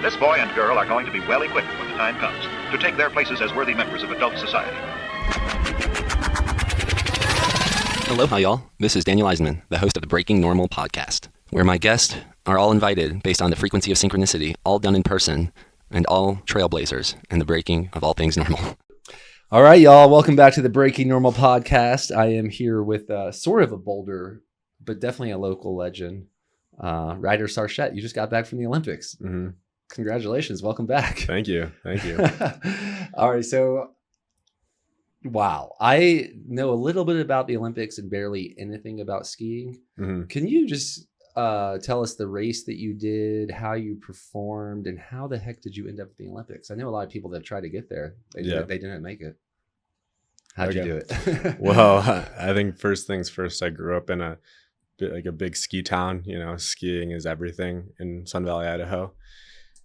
This boy and girl are going to be well equipped when the time comes to take their places as worthy members of adult society. Aloha, y'all. This is Daniel Eisenman, the host of the Breaking Normal podcast, where my guests are all invited based on the frequency of synchronicity, all done in person, and all trailblazers in the breaking of all things normal. All right, y'all. Welcome back to the Breaking Normal podcast. I am here with sort of a Boulder, but definitely a local legend, Ryder Sarchett. You just got back from the Olympics. Mm-hmm. Congratulations. Welcome back. Thank you. All right. So, wow. I know a little bit about the Olympics and barely anything about skiing. Mm-hmm. Can you just tell us the race that you did, how you performed, and how the heck did you end up at the Olympics? I know a lot of people that tried to get there. They didn't make it. How'd you do it? Well, I think first things first, I grew up in a big ski town. You know, skiing is everything in Sun Valley, Idaho.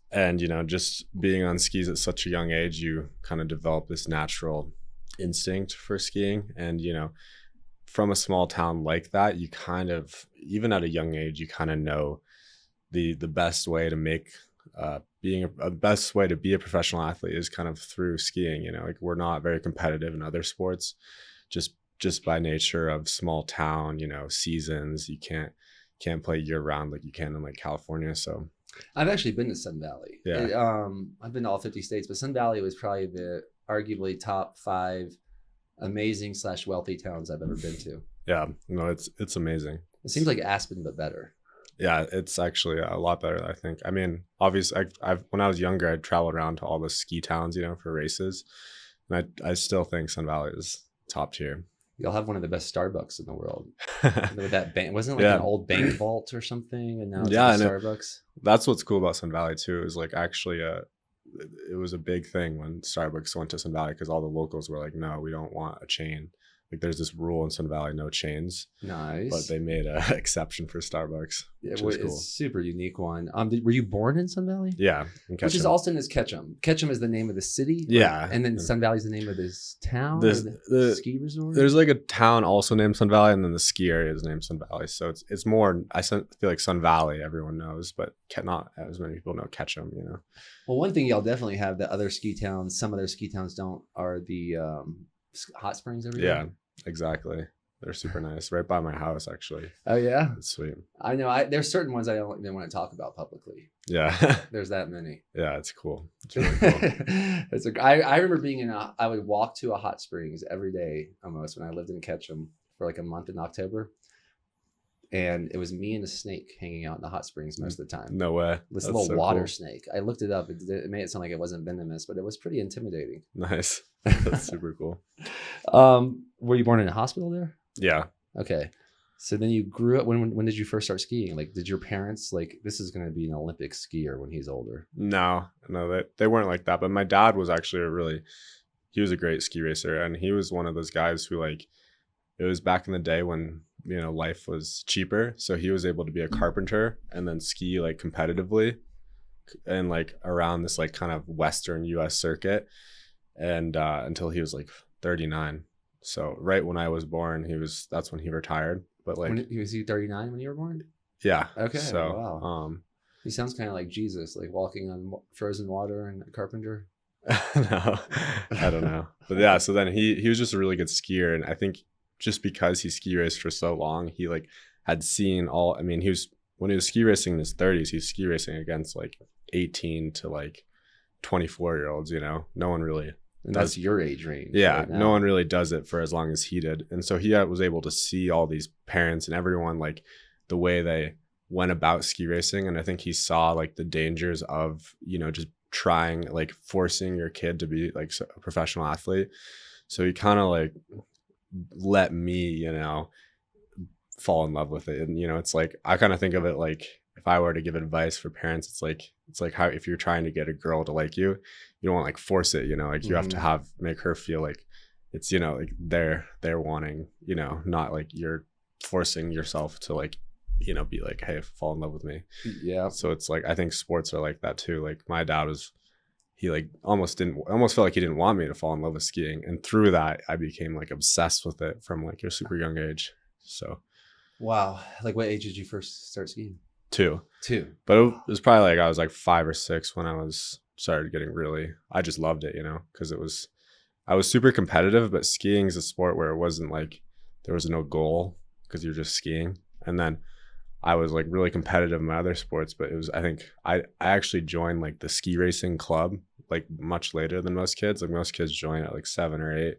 And, you know, just being on skis at such a young age, you kind of develop this natural instinct for skiing. And, you know, from a small town like that, you kind of, even at a young age, you kind of know the best way to make being a best way to be a professional athlete is kind of through skiing. You know, like we're not very competitive in other sports, just by nature of small town, you know, seasons. You can't play year round like you can in like California. So I've actually been to Sun Valley. Yeah. I've been to all 50 states, but Sun Valley was probably the arguably top 5 amazing / wealthy towns I've ever been to. Yeah, no, it's amazing. It seems like Aspen, but better. Yeah, it's actually a lot better, I think. I mean, obviously, I've when I was younger, I'd travel around to all the ski towns, you know, for races, and I still think Sun Valley is top tier. You'll have one of the best Starbucks in the world. With that bank, wasn't it like an old bank vault or something? And now it's like a Starbucks. That's what's cool about Sun Valley too. Is like actually it was a big thing when Starbucks went to Sun Valley because all the locals were like, no, we don't want a chain. Like there's this rule in Sun Valley, no chains. Nice. But they made an exception for Starbucks. It's cool. a super unique one. Were you born in Sun Valley? Yeah. Which is also known as Ketchum. Ketchum is the name of the city. Yeah. And then Sun Valley is the name of this town, the ski resort. There's like a town also named Sun Valley, and then the ski area is named Sun Valley. So it's more, I feel like Sun Valley everyone knows, but not as many people know Ketchum, you know. Well, one thing y'all definitely have that other ski towns, some other ski towns don't, are the hot springs over there. Yeah, exactly. They're super nice. Right by my house, actually. Oh, yeah? It's sweet. I know. There's certain ones I don't even want to talk about publicly. Yeah. There's that many. Yeah, it's cool. It's really cool. I remember being I would walk to a hot springs every day almost when I lived in Ketchum for like a month in October. And it was me and a snake hanging out in the hot springs most of the time. No way. This That's little so water cool. snake. I looked it up. It made it sound like it wasn't venomous, but it was pretty intimidating. Nice. That's super cool. Were you born in a hospital there? Yeah. Okay. So then you grew up. When did you first start skiing? Like, did your parents like, this is going to be an Olympic skier when he's older? No, they weren't like that. But my dad was actually he was a great ski racer, and he was one of those guys who like, it was back in the day when, you know, life was cheaper. So he was able to be a carpenter and then ski like competitively and like around this like kind of Western US circuit. And until he was like 39. So right when I was born, that's when he retired. But like, was he 39 when you were born? Yeah. Okay. So, wow. He sounds kind of like Jesus, like walking on frozen water and a carpenter. No, I don't know. But yeah, so then he was just a really good skier. And I think just because he ski raced for so long, he like had seen when he was ski racing in his 30s, he's ski racing against like 18 to like 24-year-olds, you know. No one really. And that's your age range. Yeah, right now. No one really does it for as long as he did. And so he was able to see all these parents and everyone, like the way they went about ski racing. And I think he saw like the dangers of, you know, just trying, like forcing your kid to be like a professional athlete. So he kind of like let me, you know, fall in love with it. And, you know, it's like, I kind of think of it like, if I were to give advice for parents, it's like how, if you're trying to get a girl to like you, you don't want to like force it, you know, like you have to make her feel like it's, you know, like they're wanting, you know, not like you're forcing yourself to like, you know, be like, hey, fall in love with me. Yeah. So it's like, I think sports are like that too. Like my dad he like almost felt like he didn't want me to fall in love with skiing. And through that, I became like obsessed with it from like a super young age. So. Wow. Like what age did you first start skiing? Two. But it was probably like I was like 5 or 6 when I started getting I just loved it, because I was super competitive, but skiing is a sport where it wasn't like there was no goal because you're just skiing. And then I was like really competitive in my other sports, but I think I actually joined like the ski racing club like much later than most kids. Like most kids join at like 7 or 8.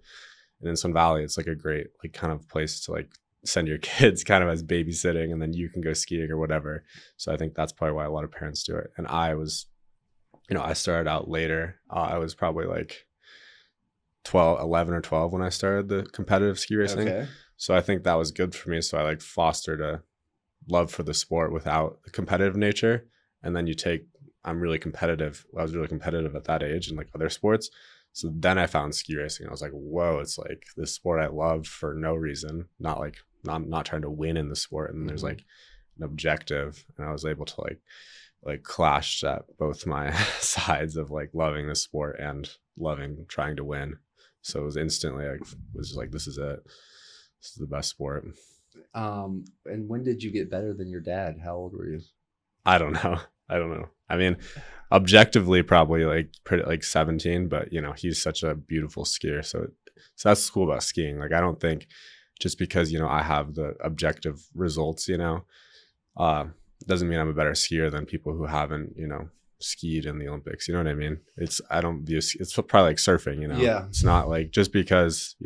And in Sun Valley, it's like a great like kind of place to like send your kids kind of as babysitting, and then you can go skiing or whatever. So I think that's probably why a lot of parents do it. And I was, I started out later. I was probably like 11 or 12 when I started the competitive ski racing. Okay. So I think that was good for me. So I like fostered a love for the sport without the competitive nature. And then I'm really competitive. I was really competitive at that age in like other sports. So then I found ski racing. I was like, whoa, it's like this sport I love for no reason. Not like, I'm not trying to win in the sport. And there's like an objective. And I was able to like clash at both my sides of like loving the sport and loving trying to win. So it was instantly like, was just like, this is it. This is the best sport. And when did you get better than your dad? How old were you? I don't know. I mean, objectively probably like pretty like 17, but he's such a beautiful skier. So that's cool about skiing. Like, I don't think just because, I have the objective results, doesn't mean I'm a better skier than people who haven't, skied in the Olympics. You know what I mean? It's probably like surfing, Yeah. It's not like just because,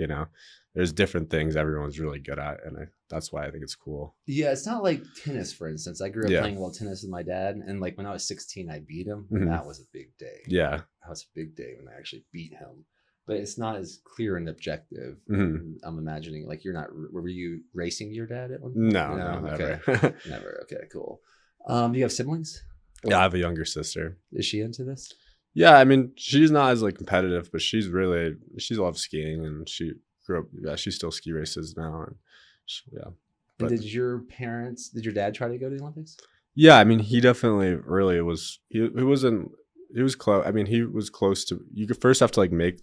there's different things everyone's really good at. And that's why I think it's cool. Yeah. It's not like tennis, for instance. I grew up Yeah. playing tennis with my dad. And like when I was 16, I beat him. Mhm. That was a big day. Yeah. That was a big day when I actually beat him. But it's not as clear and objective. Mhm. I'm imagining like were you racing your dad at one No, point? never. Okay. Never. Okay, cool. Do you have siblings? Yeah, I have a younger sister. Is she into this? Yeah, I mean, she's not as like competitive, but she loves skiing, and she grew up. Yeah, she still ski races now, and yeah. And did your dad try to go to the Olympics? Yeah, I mean, he definitely really was. He was close. I mean, he was close to. You could first have to like make.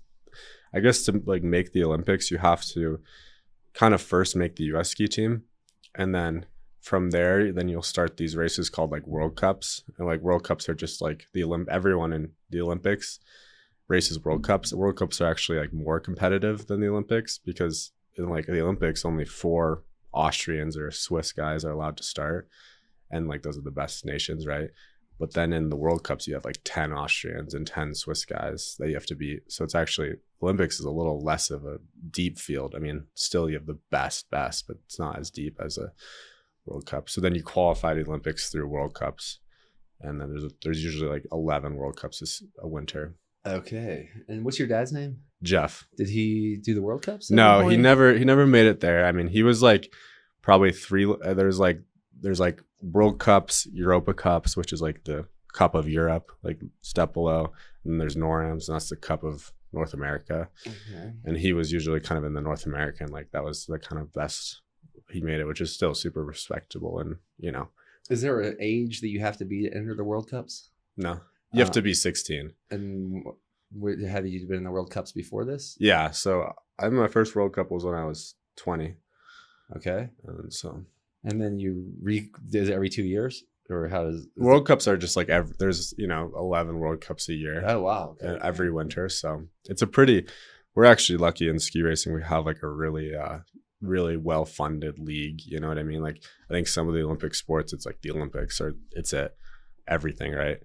I guess to like make the Olympics, you have to kind of first make the U.S. ski team, and then from there, then you'll start these races called like World Cups. And like World Cups are just like everyone in the Olympics races World Cups. World Cups are actually like more competitive than the Olympics, because in like the Olympics, only 4 Austrians or Swiss guys are allowed to start. And like those are the best nations, right? But then in the World Cups, you have like 10 Austrians and 10 Swiss guys that you have to beat. So it's actually, Olympics is a little less of a deep field. I mean, still you have the best, but it's not as deep as a World Cup. So then you qualify to the Olympics through World Cups. And then there's usually like 11 World Cups a winter. Okay. And what's your dad's name? Jeff. Did he do the World Cups? No, he never made it there. I mean, he was like probably 3, there's like World Cups, Europa Cups, which is like the Cup of Europe, like step below. And then there's NORAMs, and that's the Cup of North America. Okay. And he was usually kind of in the North American, like that was the kind of best he made it, which is still super respectable. And, Is there an age that you have to be to enter the World Cups? No, you have to be 16. And have you been in the World Cups before this? Yeah. So my first World Cup was when I was 20. Okay. And then is it every 2 years, or how does World Cups are just like there's 11 World Cups a year. Oh wow. Okay. Every winter. So it's we're actually lucky in ski racing. We have like a really well-funded league. You know what I mean? Like, I think some of the Olympic sports, it's like the Olympics or it's everything, right?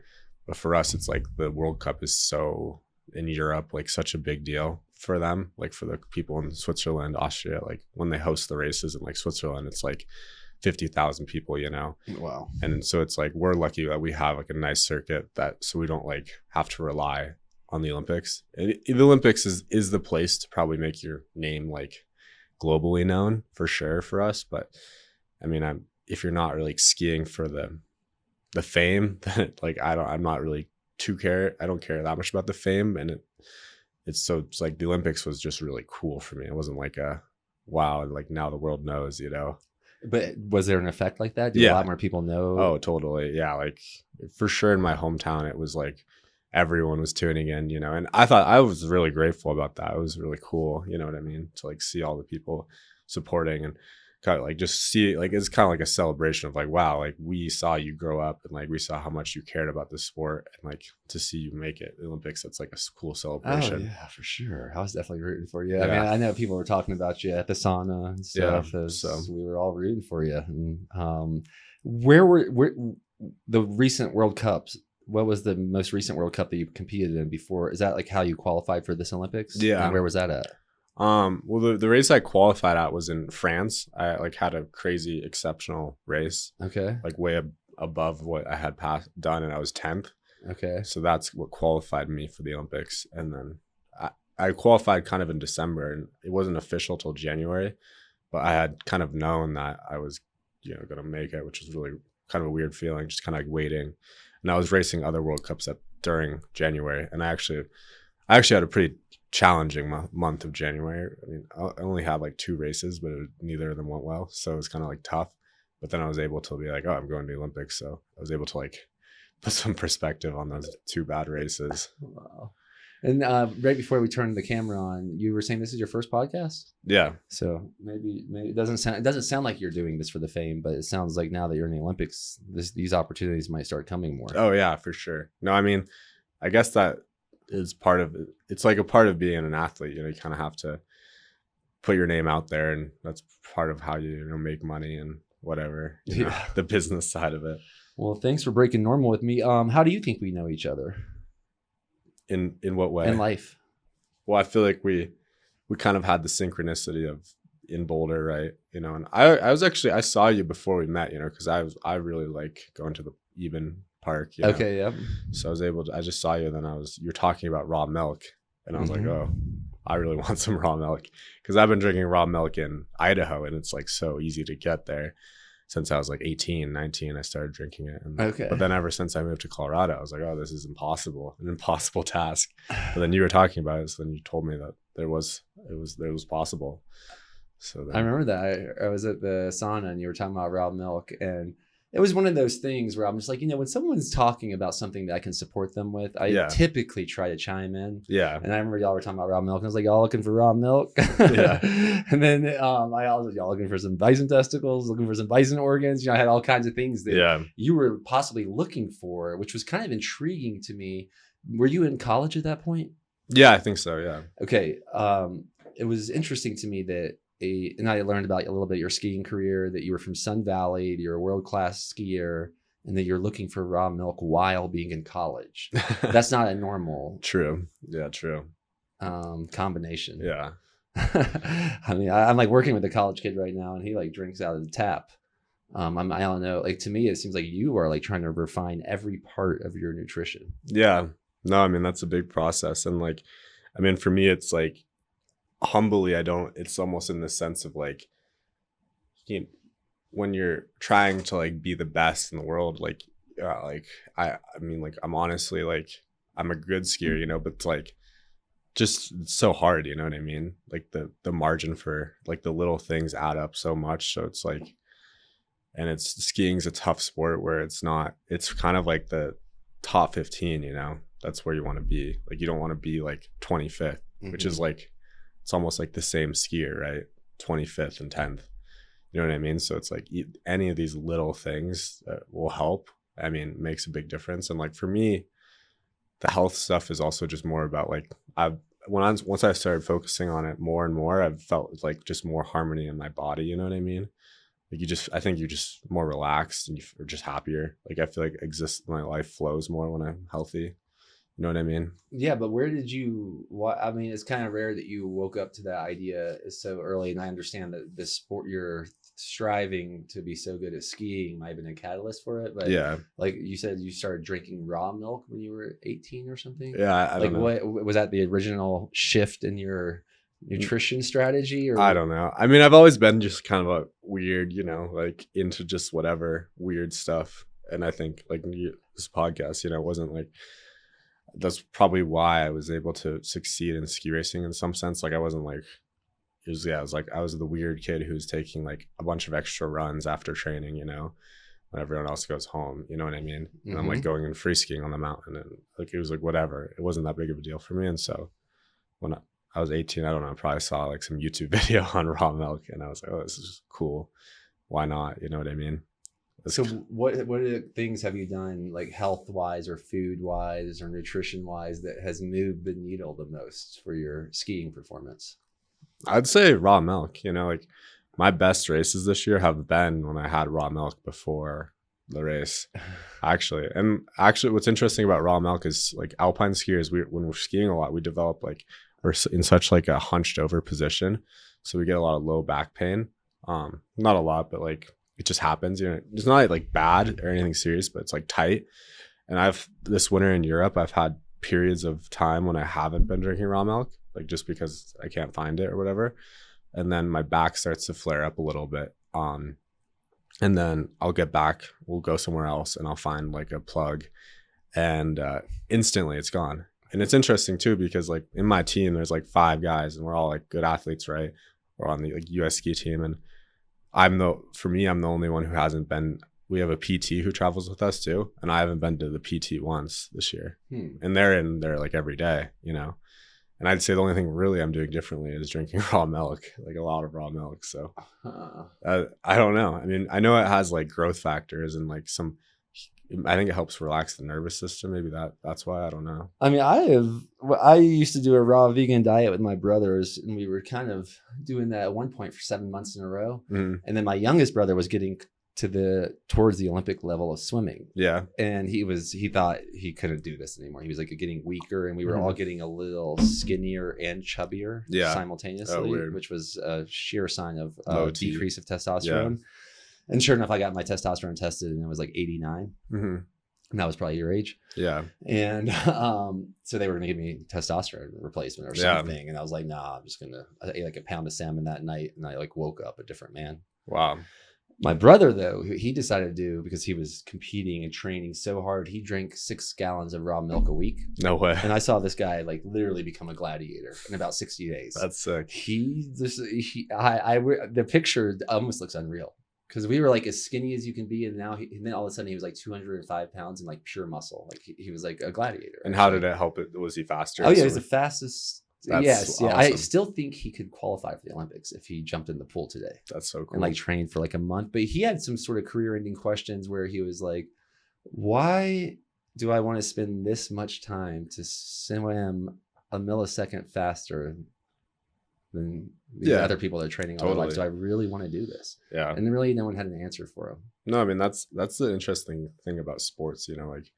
But for us, it's like the World Cup is so in Europe, like such a big deal for them. Like for the people in Switzerland, Austria, like when they host the races in like Switzerland, it's like 50,000 people, Wow. And so it's like, we're lucky that we have like a nice circuit so we don't like have to rely on the Olympics. And the Olympics is the place to probably make your name like globally known for sure for us. But I mean, if you're not really skiing for the fame, then like I'm not really I don't care that much about the fame. And it's like the Olympics was just really cool for me. It wasn't like wow, like now the world knows, But was there an effect like that? Did a lot more people know? Oh, totally. Yeah, like for sure in my hometown, it was like everyone was tuning in, and I was really grateful about that. It was really cool, you know what I mean, to like see all the people supporting. And kind of like just see, like, it's kind of like a celebration of like, wow, like we saw you grow up and like we saw how much you cared about the sport, and like to see you make it the Olympics, that's like a cool celebration. Oh yeah, for sure. I was definitely rooting for you. I mean, I know people were talking about you at the sauna and stuff. So we were all rooting for you. And where the recent World Cups? What was the most recent World Cup that you competed in before? Is that like how you qualified for this Olympics? Yeah. And where was that at? Well, the race I qualified at was in France. I like had a crazy exceptional race. Okay. Like way above what I had done, and I was 10th. Okay. So that's what qualified me for the Olympics. And then I qualified kind of in December, and it wasn't official till January, but I had kind of known that I was, going to make it, which was really kind of a weird feeling, just kind of like waiting. And I was racing other World Cups during January, and I actually had a pretty challenging month of January. I mean, I only had like 2 races, but neither of them went well, so it was kind of like tough. But then I was able to be like, oh, I'm going to the Olympics, so I was able to like put some perspective on those 2 bad races. Wow. And right before we turned the camera on, you were saying this is your first podcast? Yeah. So maybe it doesn't sound like you're doing this for the fame, but it sounds like now that you're in the Olympics, these opportunities might start coming more. Oh yeah, for sure. No, I mean, I guess that is part of it. It's like a part of being an athlete. You kind of have to put your name out there, and that's part of how you make money and whatever. The business side of it. Well, thanks for breaking normal with me. How do you think we know each other? In what way? In life. Well, I feel like we kind of had the synchronicity of in Boulder, right? And I saw you before we met, because I really like going to the Eben Park. Okay, yeah. So I just saw you, and then you're talking about raw milk, and I was like, oh, I really want some raw milk, because I've been drinking raw milk in Idaho, and it's like so easy to get there. Since I was like 18, 19, I started drinking it. But then ever since I moved to Colorado, I was like, oh, this is an impossible task. But then you were talking about it, so then you told me that it was possible. So then, I remember that I was at the sauna, and you were talking about raw milk, and it was one of those things where I'm just like, when someone's talking about something that I can support them with, I typically try to chime in. Yeah. And I remember y'all were talking about raw milk, and I was like, y'all looking for raw milk? Yeah. And then I also, y'all looking for some bison testicles, looking for some bison organs. I had all kinds of things that you were possibly looking for, which was kind of intriguing to me. Were you in college at that point? Yeah, I think so. Yeah. Okay. It was interesting to me that and I learned about a little bit your skiing career, that you were from Sun Valley, you're a world-class skier, and that you're looking for raw milk while being in college. That's not a normal true combination. Yeah. I mean, I'm like working with a college kid right now, and he like drinks out of the tap. I don't know, like to me it seems like you are like trying to refine every part of your nutrition. Yeah. No, I mean, that's a big process. And like, I mean, for me, it's like, humbly, it's almost in the sense of like, when you're trying to like be the best in the world, like I mean, like, I'm honestly like, I'm a good skier, but it's like just it's so hard, you know what I mean? Like the margin for like the little things add up so much. So it's like, and skiing's a tough sport where it's kind of like the top 15, that's where you want to be. Like, you don't want to be like 25th, which is like, it's almost like the same skier, right? 25th and 10th. You know what I mean? So it's like any of these little things that will help. I mean, makes a big difference. And like for me, the health stuff is also just more about like, once I started focusing on it more and more, I've felt like just more harmony in my body. You know what I mean? Like I think you're just more relaxed, and you're just happier. Like I feel like my life flows more when I'm healthy. You know what I mean? Yeah, but where did I mean, it's kind of rare that you woke up to that idea so early, and I understand that the sport you're striving to be so good at skiing might have been a catalyst for it. But yeah, like you said, you started drinking raw milk when you were 18 or something. Yeah, I don't know. What was that, the original shift in your nutrition strategy? Or I don't know. I mean, I've always been just kind of a weird, like into just whatever weird stuff. And I think like this podcast, wasn't like, that's probably why I was able to succeed in ski racing in some sense. Like I wasn't like, I was the weird kid who's taking like a bunch of extra runs after training, when everyone else goes home, you know what I mean? And I'm like going and free skiing on the mountain, and like, it was like, whatever, it wasn't that big of a deal for me. And so when I was 18. I don't know. I probably saw like some YouTube video on raw milk, and I was like, oh, this is cool. Why not? You know what I mean? So what things have you done, like health wise or food wise or nutrition wise, that has moved the needle the most for your skiing performance? I'd say raw milk. You know, like my best races this year have been when I had raw milk before the race, actually. And actually, what's interesting about raw milk is like alpine skiers, when we're skiing a lot, we develop like, we're in such like a hunched over position, so we get a lot of low back pain. Not a lot, but like it just happens. You know, it's not like bad or anything serious, but it's like tight. And this winter in Europe, I've had periods of time when I haven't been drinking raw milk, like just because I can't find it or whatever. And then my back starts to flare up a little bit. And then I'll get back, we'll go somewhere else, and I'll find like a plug, and instantly it's gone. And it's interesting too, because like in my team, there's like 5 guys and we're all like good athletes, right? We're on the like US ski team, and I'm the only one who hasn't been. We have a PT who travels with us too, and I haven't been to the PT once this year. And they're in there like every day, you know. And I'd say the only thing really I'm doing differently is drinking raw milk, like a lot of raw milk. So I don't know. I mean, I know it has like growth factors and like I think it helps relax the nervous system. Maybe that's why. I don't know. I mean, I used to do a raw vegan diet with my brothers, and we were kind of doing that at one point for 7 months in a row. And then my youngest brother was getting towards the Olympic level of swimming. Yeah. And he thought he couldn't do this anymore. He was like getting weaker, and we were all getting a little skinnier and chubbier simultaneously, which was a sheer sign of decrease of testosterone. Yeah. And sure enough, I got my testosterone tested, and it was like 89. And that was probably your age. Yeah. And so they were going to give me testosterone replacement or something. And I was like, nah, I ate like a pound of salmon that night, and I like woke up a different man. Wow. My brother, though, he decided to do, because he was competing and training so hard, he drank 6 gallons of raw milk a week. No way. And I saw this guy like literally become a gladiator in about 60 days. That's sick. The picture almost looks unreal, because we were like as skinny as you can be, and then all of a sudden he was like 205 pounds and like pure muscle. Like he was like a gladiator. And how did it help? Was he faster? Oh yeah, he was the fastest. Yes, yeah. Awesome. I still think he could qualify for the Olympics if he jumped in the pool today. That's so cool. And like trained for like a month. But he had some sort of career-ending questions where he was like, "Why do I want to spend this much time to swim a millisecond faster than the other people that are training all their life? Do I really want to do this?" Yeah. And really, no one had an answer for him. No, I mean that's the interesting thing about sports. You know, like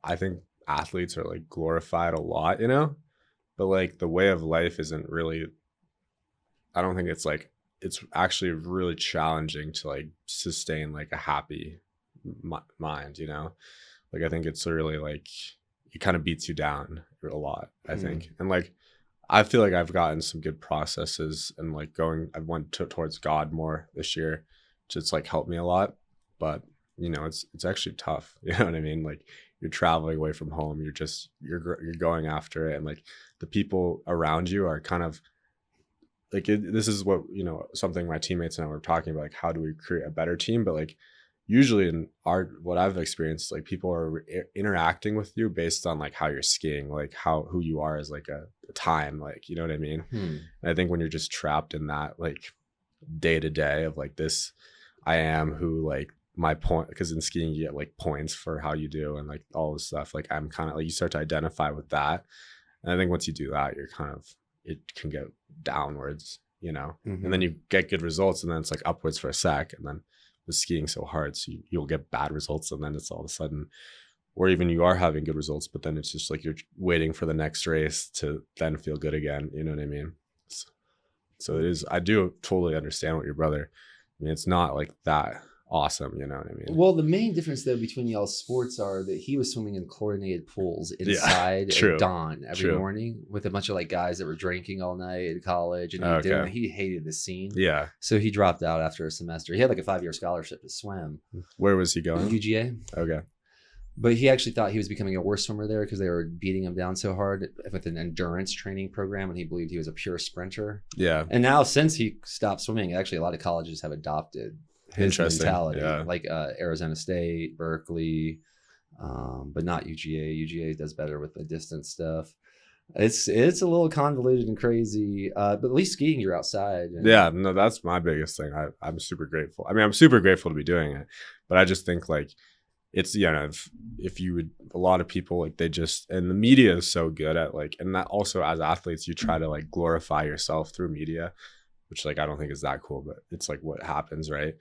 I think athletes are like glorified a lot. You know. But like the way of life isn't really, I don't think it's like, it's actually really challenging to like sustain like a happy mind, you know? Like I think it's really like, it kind of beats you down a lot, I think. And like, I feel like I've gotten some good processes, and like I went towards God more this year, just like helped me a lot. But you know, it's actually tough. You know what I mean? Like you're traveling away from home, you're going after it, and like the people around you are kind of like this is what, you know, something my teammates and I were talking about, like how do we create a better team? But like usually in what I've experienced, like people are interacting with you based on like how you're skiing, like who you are as like a time, like, you know what I mean? And I think when you're just trapped in that like day to day of like this, I am who like my point, because in skiing you get like points for how you do and like all this stuff, like I'm kind of like, you start to identify with that. And I think once you do that, you're kind of, it can go downwards, you know, and then you get good results, and then it's like upwards for a sec, and then the skiing so hard, so you'll get bad results, and then it's all of a sudden, or even you are having good results, but then it's just like you're waiting for the next race to then feel good again, you know what I mean? So it is, I do totally understand what your brother, I mean, it's not like that awesome, you know what I mean? Well, the main difference though between y'all's sports are that he was swimming in chlorinated pools inside at dawn every morning with a bunch of like guys that were drinking all night in college, and he hated the scene. Yeah. So he dropped out after a semester. He had like a 5-year scholarship to swim. Where was he going? UGA. Okay. But he actually thought he was becoming a worse swimmer there because they were beating him down so hard with an endurance training program, and he believed he was a pure sprinter. Yeah. And now since he stopped swimming, actually a lot of colleges have adopted his mentality, like Arizona State, Berkeley, but not UGA. UGA does better with the distance stuff. It's a little convoluted and crazy, but at least skiing you're outside. And Yeah, no, that's my biggest thing. I'm super grateful. I mean, I'm super grateful to be doing it, but I just think like it's, you know, if you would, a lot of people like they just, and the media is so good at like, and that also as athletes you try to like glorify yourself through media, which like I don't think is that cool, but it's like what happens, right?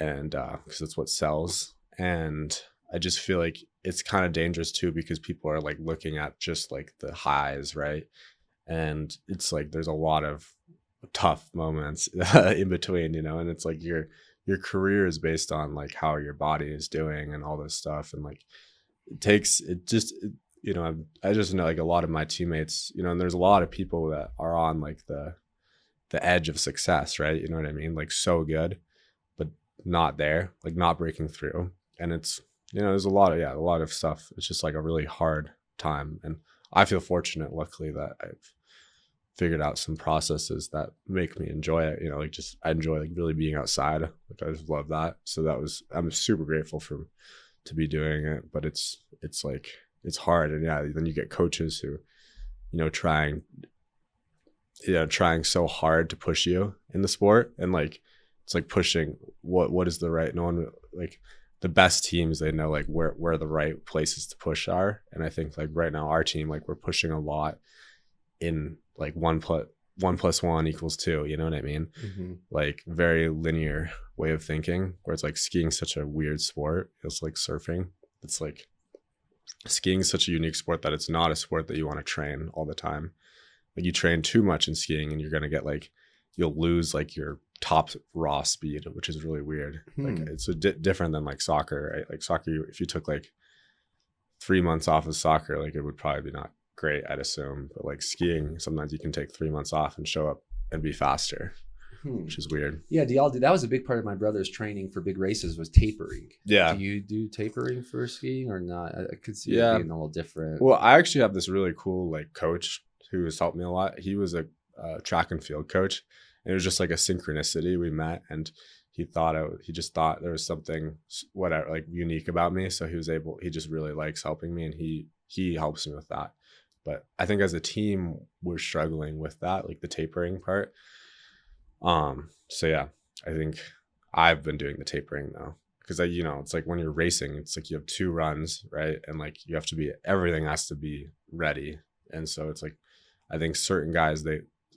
And because it's what sells. And I just feel like it's kind of dangerous too, because people are like looking at just like the highs, right? And it's like there's a lot of tough moments in between, you know, and it's like your career is based on like how your body is doing and all this stuff. And like you know, I just know like a lot of my teammates, you know, and there's a lot of people that are on like the edge of success, right? You know what I mean? Like so good, but not there, like not breaking through. And it's, you know, there's a lot of stuff. It's just like a really hard time. And I feel fortunate, luckily, that I've figured out some processes that make me enjoy it. You know, like just I enjoy like really being outside. Like I just love that. So I'm super grateful to be doing it. But it's like it's hard. And yeah, then you get coaches who, you know, trying so hard to push you in the sport, and like it's like pushing what is the right, no one like the best teams, they know like where the right places to push are. And I think like right now our team, like we're pushing a lot in like 1 + 1 = 2, you know what I mean? Mm-hmm. Like very linear way of thinking, where it's like skiing such a weird sport. It's like surfing. It's like skiing is such a unique sport that it's not a sport that you want to train all the time. Like you train too much in skiing and you're going to get like, you'll lose like your top raw speed, which is really weird. Like it's different than like soccer, right? Like soccer, if you took like 3 months off of soccer, like it would probably be not great, I'd assume. But like skiing, sometimes you can take 3 months off and show up and be faster, which is weird. Yeah, do y'all do that? Was a big part of my brother's training for big races was tapering. Yeah. Do you do tapering for skiing or not? I could see it being a little different. Well, I actually have this really cool like coach who has helped me a lot. He was a track and field coach. And it was just like a synchronicity. We met and he just thought there was something whatever like unique about me. So he just really likes helping me, and he helps me with that. But I think as a team, we're struggling with that, like the tapering part. So yeah, I think I've been doing the tapering though, because you know, it's like when you're racing, it's like you have 2 runs, right? And like you have to everything has to be ready. And so it's like, I think certain guys,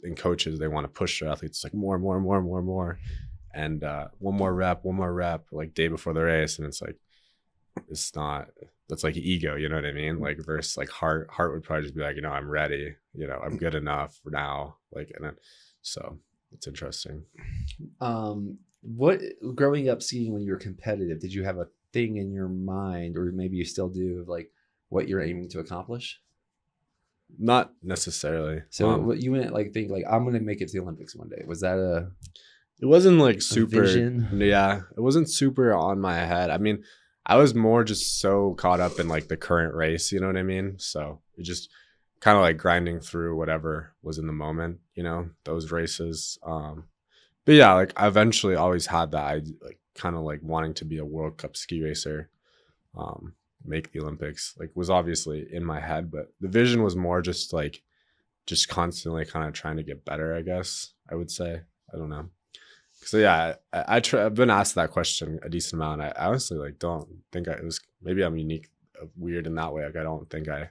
and coaches, they want to push their athletes like more, and one more rep, like day before the race. And it's like, that's like ego, you know what I mean? Like versus like heart would probably just be like, you know, I'm ready, you know, I'm good enough for now. Like, and then, so it's interesting. What, growing up skiing when you were competitive, did you have a thing in your mind, or maybe you still do, of like what you're aiming to accomplish? Not necessarily. So you went like think like I'm gonna make it to the Olympics one day. Was that it wasn't like super vision? Yeah, it wasn't super on my head. I mean, I was more just so caught up in like the current race, you know what I mean? So it just kind of like grinding through whatever was in the moment, you know, those races. But yeah, like I eventually always had that, I like kind of like wanting to be a World Cup ski racer. Make the Olympics, like was obviously in my head, but the vision was more just constantly kind of trying to get better, I guess I would say. I don't know. So yeah, I've been asked that question a decent amount. I honestly like don't think it was, maybe I'm unique, weird in that way. Like I don't think I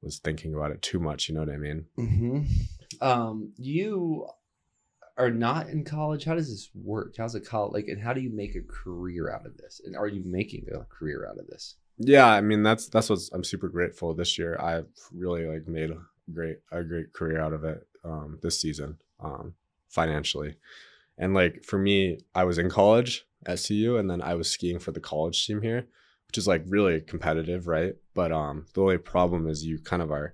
was thinking about it too much. You know what I mean? Mm-hmm. You are not in college. How does this work? How's it college like, and how do you make a career out of this? And are you making a career out of this? Yeah, I mean that's what I'm super grateful this year. I've really like made a great career out of it this season, financially. And like for me, I was in college at CU, and then I was skiing for the college team here, which is like really competitive, right? But the only problem is you kind of are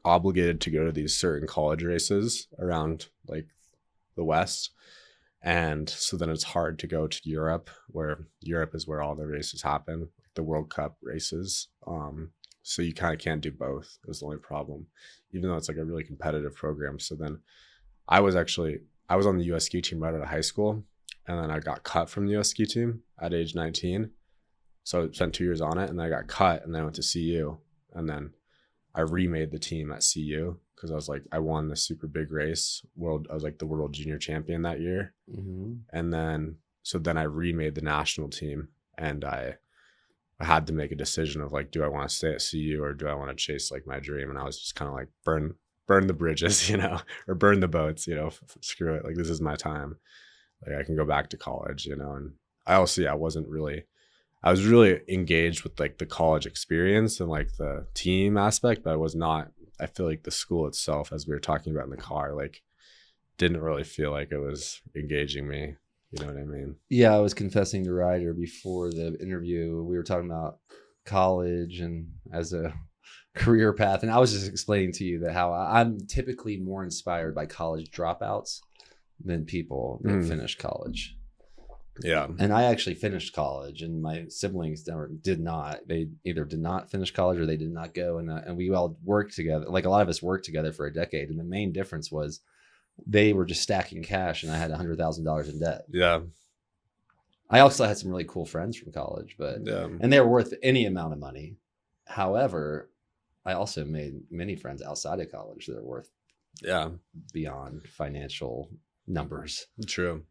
obligated to go to these certain college races around like the West. And so then it's hard to go to Europe, where Europe is where all the races happen, like the World Cup races. So you kind of can't do both is the only problem, even though it's like a really competitive program. So then I was on the US ski team right out of high school, and then I got cut from the US ski team at age 19. So I spent 2 years on it, and then I got cut, and then I went to CU, and then I remade the team at CU because I was like, I won the super big race. I was like the world junior champion that year. Mm-hmm. And then I remade the national team, and I had to make a decision of like, do I want to stay at CU or do I want to chase like my dream? And I was just kind of like, burn the bridges, or burn the boats, screw it. Like, this is my time. Like, I can go back to college, and I was really engaged with like the college experience and like the team aspect, but I feel like the school itself, as we were talking about in the car, like didn't really feel like it was engaging me. You know what I mean? Yeah, I was confessing to Ryder before the interview. We were talking about college and as a career path. And I was just explaining to you that how I'm typically more inspired by college dropouts than people that finish college. Yeah. And I actually finished college, and my siblings did not. They either did not finish college or they did not go. And we all worked together. Like, a lot of us worked together for a decade. And the main difference was they were just stacking cash and I had $100,000 in debt. Yeah. I also had some really cool friends from college, and they were worth any amount of money. However, I also made many friends outside of college that are worth beyond financial numbers. True.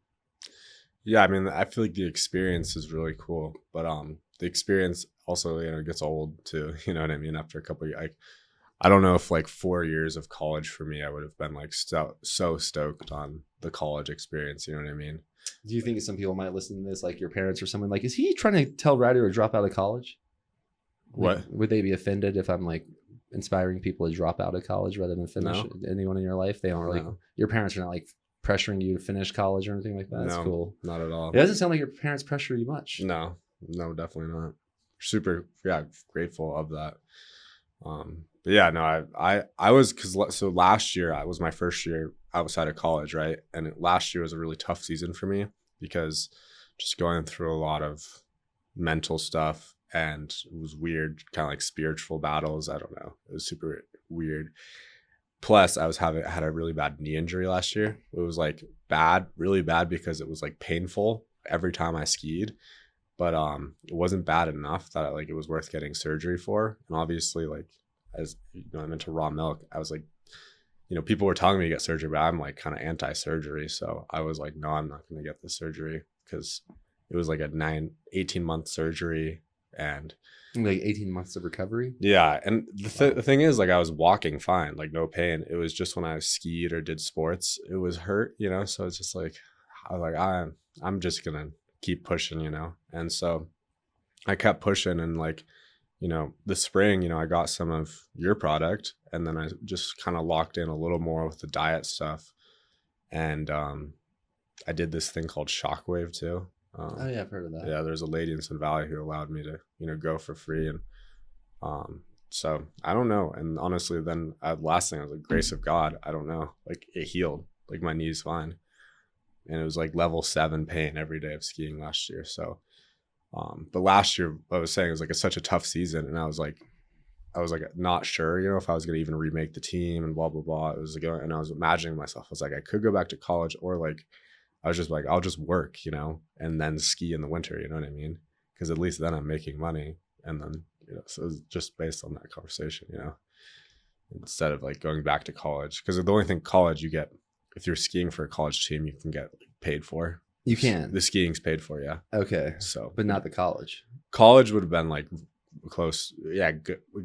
Yeah, I mean, I feel like the experience is really cool, but the experience also, gets old too. You know what I mean? After a couple of years, I don't know if like 4 years of college for me, I would have been like so stoked on the college experience. You know what I mean? Do you think some people might listen to this, like your parents or someone, like, is he trying to tell Ryder to drop out of college? What? Like, would they be offended if I'm like inspiring people to drop out of college rather than finish anyone in your life? They don't really, your parents are not like pressuring you to finish college or anything like that? That's cool. Not at all. It doesn't sound like your parents pressure you much. No, definitely not. Super, grateful of that. But yeah, no, I was, so last year was my first year outside of college, right? And last year was a really tough season for me because just going through a lot of mental stuff, and it was weird, kind of like spiritual battles. I don't know. It was super weird. Plus, I had a really bad knee injury last year. It was like really bad because it was like painful every time I skied, but it wasn't bad enough that it was worth getting surgery for. And obviously, like, as I'm into raw milk, I was like, people were telling me to get surgery, but I'm like kind of anti-surgery. So I was like, no, I'm not going to get the surgery because it was like a 18-month surgery. And like 18 months of recovery. Yeah. And the thing is, like, I was walking fine, like no pain. It was just when I skied or did sports, it was hurt, so it's just like, I was like, I'm just going to keep pushing, And so I kept pushing, and like, the spring, I got some of your product, and then I just kind of locked in a little more with the diet stuff. And I did this thing called Shockwave too. I've heard of that. Yeah, there's a lady in Sun Valley who allowed me to, go for free. And so I don't know. And honestly, then last thing I was like, grace of God, I don't know. Like, it healed. Like, my knee's fine. And it was like level 7 pain every day of skiing last year. So, but last year, I was saying, it was like such a tough season. And I was like not sure, if I was going to even remake the team and blah, blah, blah. It was like, and I was imagining myself, I was like, I could go back to college, or like, I was just like, I'll just work, and then ski in the winter, you know what I mean? Because at least then I'm making money. And then, so it was just based on that conversation, instead of like going back to college. Because the only thing college you get, if you're skiing for a college team, you can get paid for. You can. The skiing's paid for, yeah. Okay. So, but not the college. College would have been like close,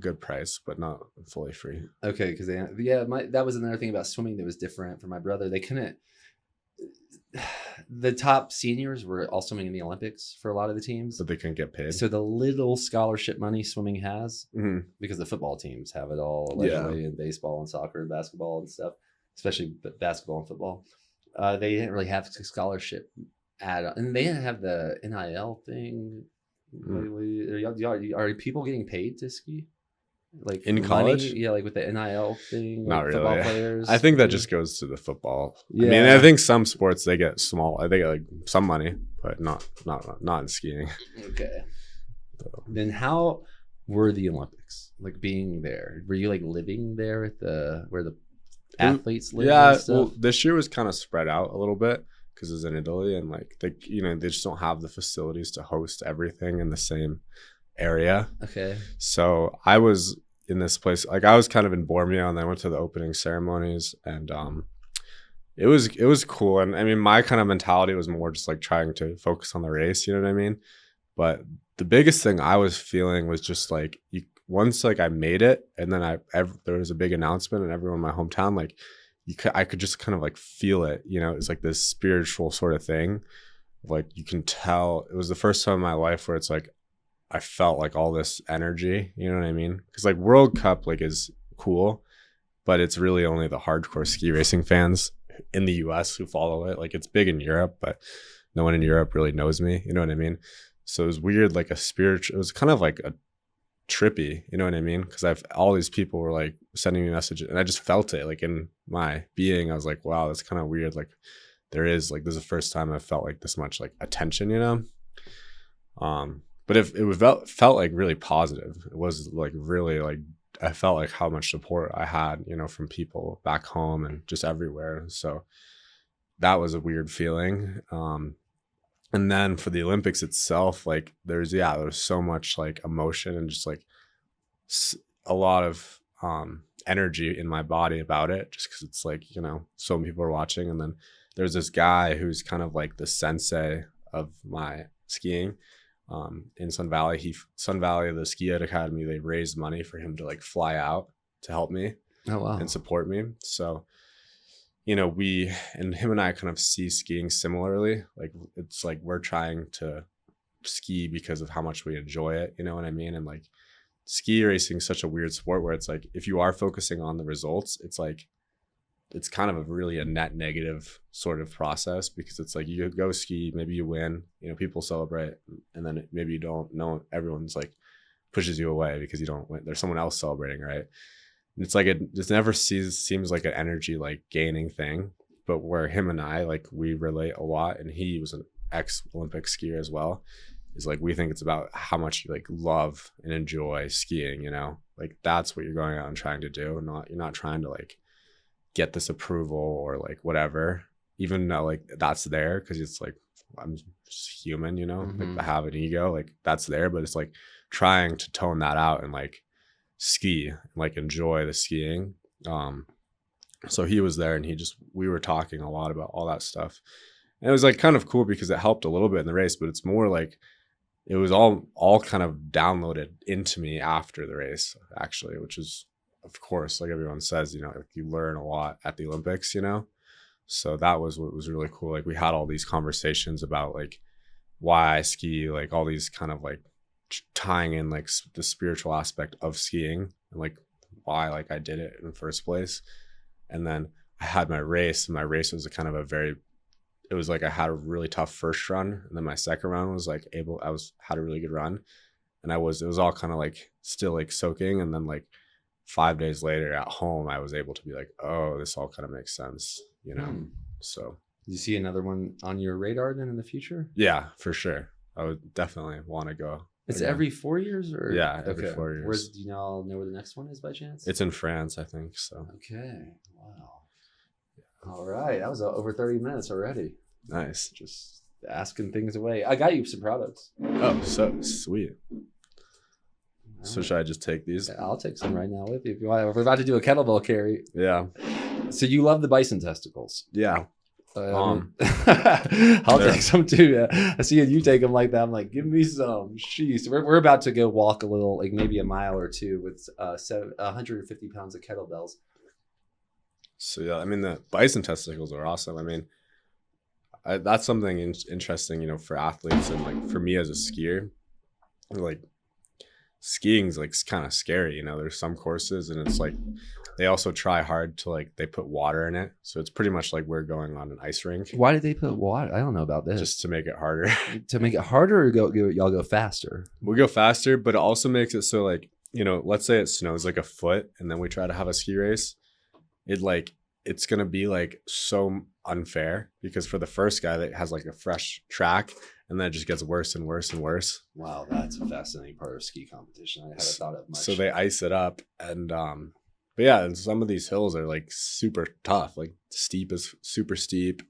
good price, but not fully free. Okay, because that was another thing about swimming that was different for my brother. They couldn't. The top seniors were all swimming in the Olympics for a lot of the teams, but they couldn't get paid. So the little scholarship money swimming has, because the football teams have it all, allegedly, in baseball and soccer and basketball and stuff, especially basketball and football. They didn't really have scholarship and they didn't have the NIL thing. Are people getting paid to ski? Like in college? Yeah, like with the NIL thing. Not like really. Football players. I think that just goes to the football. Yeah. I mean, I think some sports they get they get like some money, but not in skiing. Okay. So. Then how were the Olympics? Like, being there? Were you like living there at where the athletes live? Yeah. And stuff? Well, this year was kind of spread out a little bit because it's in Italy, and like they just don't have the facilities to host everything in the same area. Okay. So I was in this place. Like I was kind of in Bormio, and then I went to the opening ceremonies, and it was cool. And I mean, my kind of mentality was more just like trying to focus on the race, you know what I mean? But the biggest thing I was feeling was just like once like I made it, and then there was a big announcement, and everyone in my hometown, like I could just kind of like feel it, you know. It's like this spiritual sort of thing. Like you can tell it was the first time in my life where it's like I felt like all this energy, you know what I mean? Because like World Cup like is cool, but it's really only the hardcore ski racing fans in the US who follow it. Like it's big in Europe, but no one in Europe really knows me, you know what I mean? So it was weird, like it was kind of like a trippy, you know what I mean? Because all these people were like sending me messages, and I just felt it like in my being. I was like, wow, that's kind of weird. Like this is the first time I felt like this much like attention, you know? But if it felt like really positive. It was like really like I felt like how much support I had, you know, from people back home and just everywhere. So that was a weird feeling. And then for the Olympics itself, like there was so much like emotion and just like a lot of energy in my body about it, just because it's like, you know, so many people are watching. And then there's this guy who's kind of like the sensei of my skiing in Sun Valley. The ski ed academy, they raised money for him to like fly out to help me and support me. So, you know, him and I kind of see skiing similarly. Like it's like we're trying to ski because of how much we enjoy it, you know what I mean? And like ski racing is such a weird sport where it's like if you are focusing on the results, it's like it's kind of a net negative sort of process, because it's like you go ski, maybe you win, you know, people celebrate, and then maybe you don't know, everyone's like pushes you away because you don't win. There's someone else celebrating, right? And it's like it just never seems like an energy like gaining thing. But where him and I, like, we relate a lot, and he was an ex-Olympic skier as well, is like we think it's about how much you like love and enjoy skiing, you know? Like that's what you're going out and trying to do. You're not trying to like get this approval or like whatever, even though like that's there, because it's like I'm just human, you know. Like I have an ego, like that's there, but it's like trying to tone that out and like ski and like enjoy the skiing. So he was there, and we were talking a lot about all that stuff, and it was like kind of cool because it helped a little bit in the race, but it's more like it was all kind of downloaded into me after the race, actually, which is, of course, like everyone says, you know, like you learn a lot at the Olympics, you know? So that was what was really cool. Like we had all these conversations about like why I ski, like all these kind of like tying in like the spiritual aspect of skiing and like why like I did it in the first place. And then I had my race, and my race was it was like I had a really tough first run, and then my second run was like had a really good run, and it was all kind of like still like soaking, and then like 5 days later at home I was able to be like, oh, this all kind of makes sense, you know. So do you see another one on your radar then in the future? Yeah, for sure. I would definitely want to go. It's again. Every 4 years, or every 4 years. Do you all know where the next one is by chance? It's in France, I think. So okay, wow. All right, that was over 30 minutes already. Nice. Just asking things away. I got you some products. Oh, so sweet. So should I just take these? Yeah, I'll take some right now with you if you want. We're about to do a kettlebell carry. Yeah. So you love the bison testicles? Yeah. I'll take some too. Yeah. I see you take them like that. I'm like, give me some. Jeez. We're about to go walk a little, like maybe a mile or two with 150 pounds of kettlebells. So yeah, I mean the bison testicles are awesome. I mean, that's something interesting, you know, for athletes, and like for me as a skier, like skiing's like kind of scary, you know. There's some courses, and it's like they also try hard to like they put water in it, so it's pretty much like we're going on an ice rink. Why did they put water? I don't know about this. Just to make it harder. To make it harder, or y'all go faster? We go faster, but it also makes it so like, you know, let's say it snows like a foot, and then we try to have a ski race. It's gonna be like so unfair, because for the first guy that has like a fresh track, and then it just gets worse and worse and worse. Wow, that's a fascinating part of ski competition. I hadn't thought of much. So they ice it up, and but yeah, and some of these hills are like super tough, like super steep,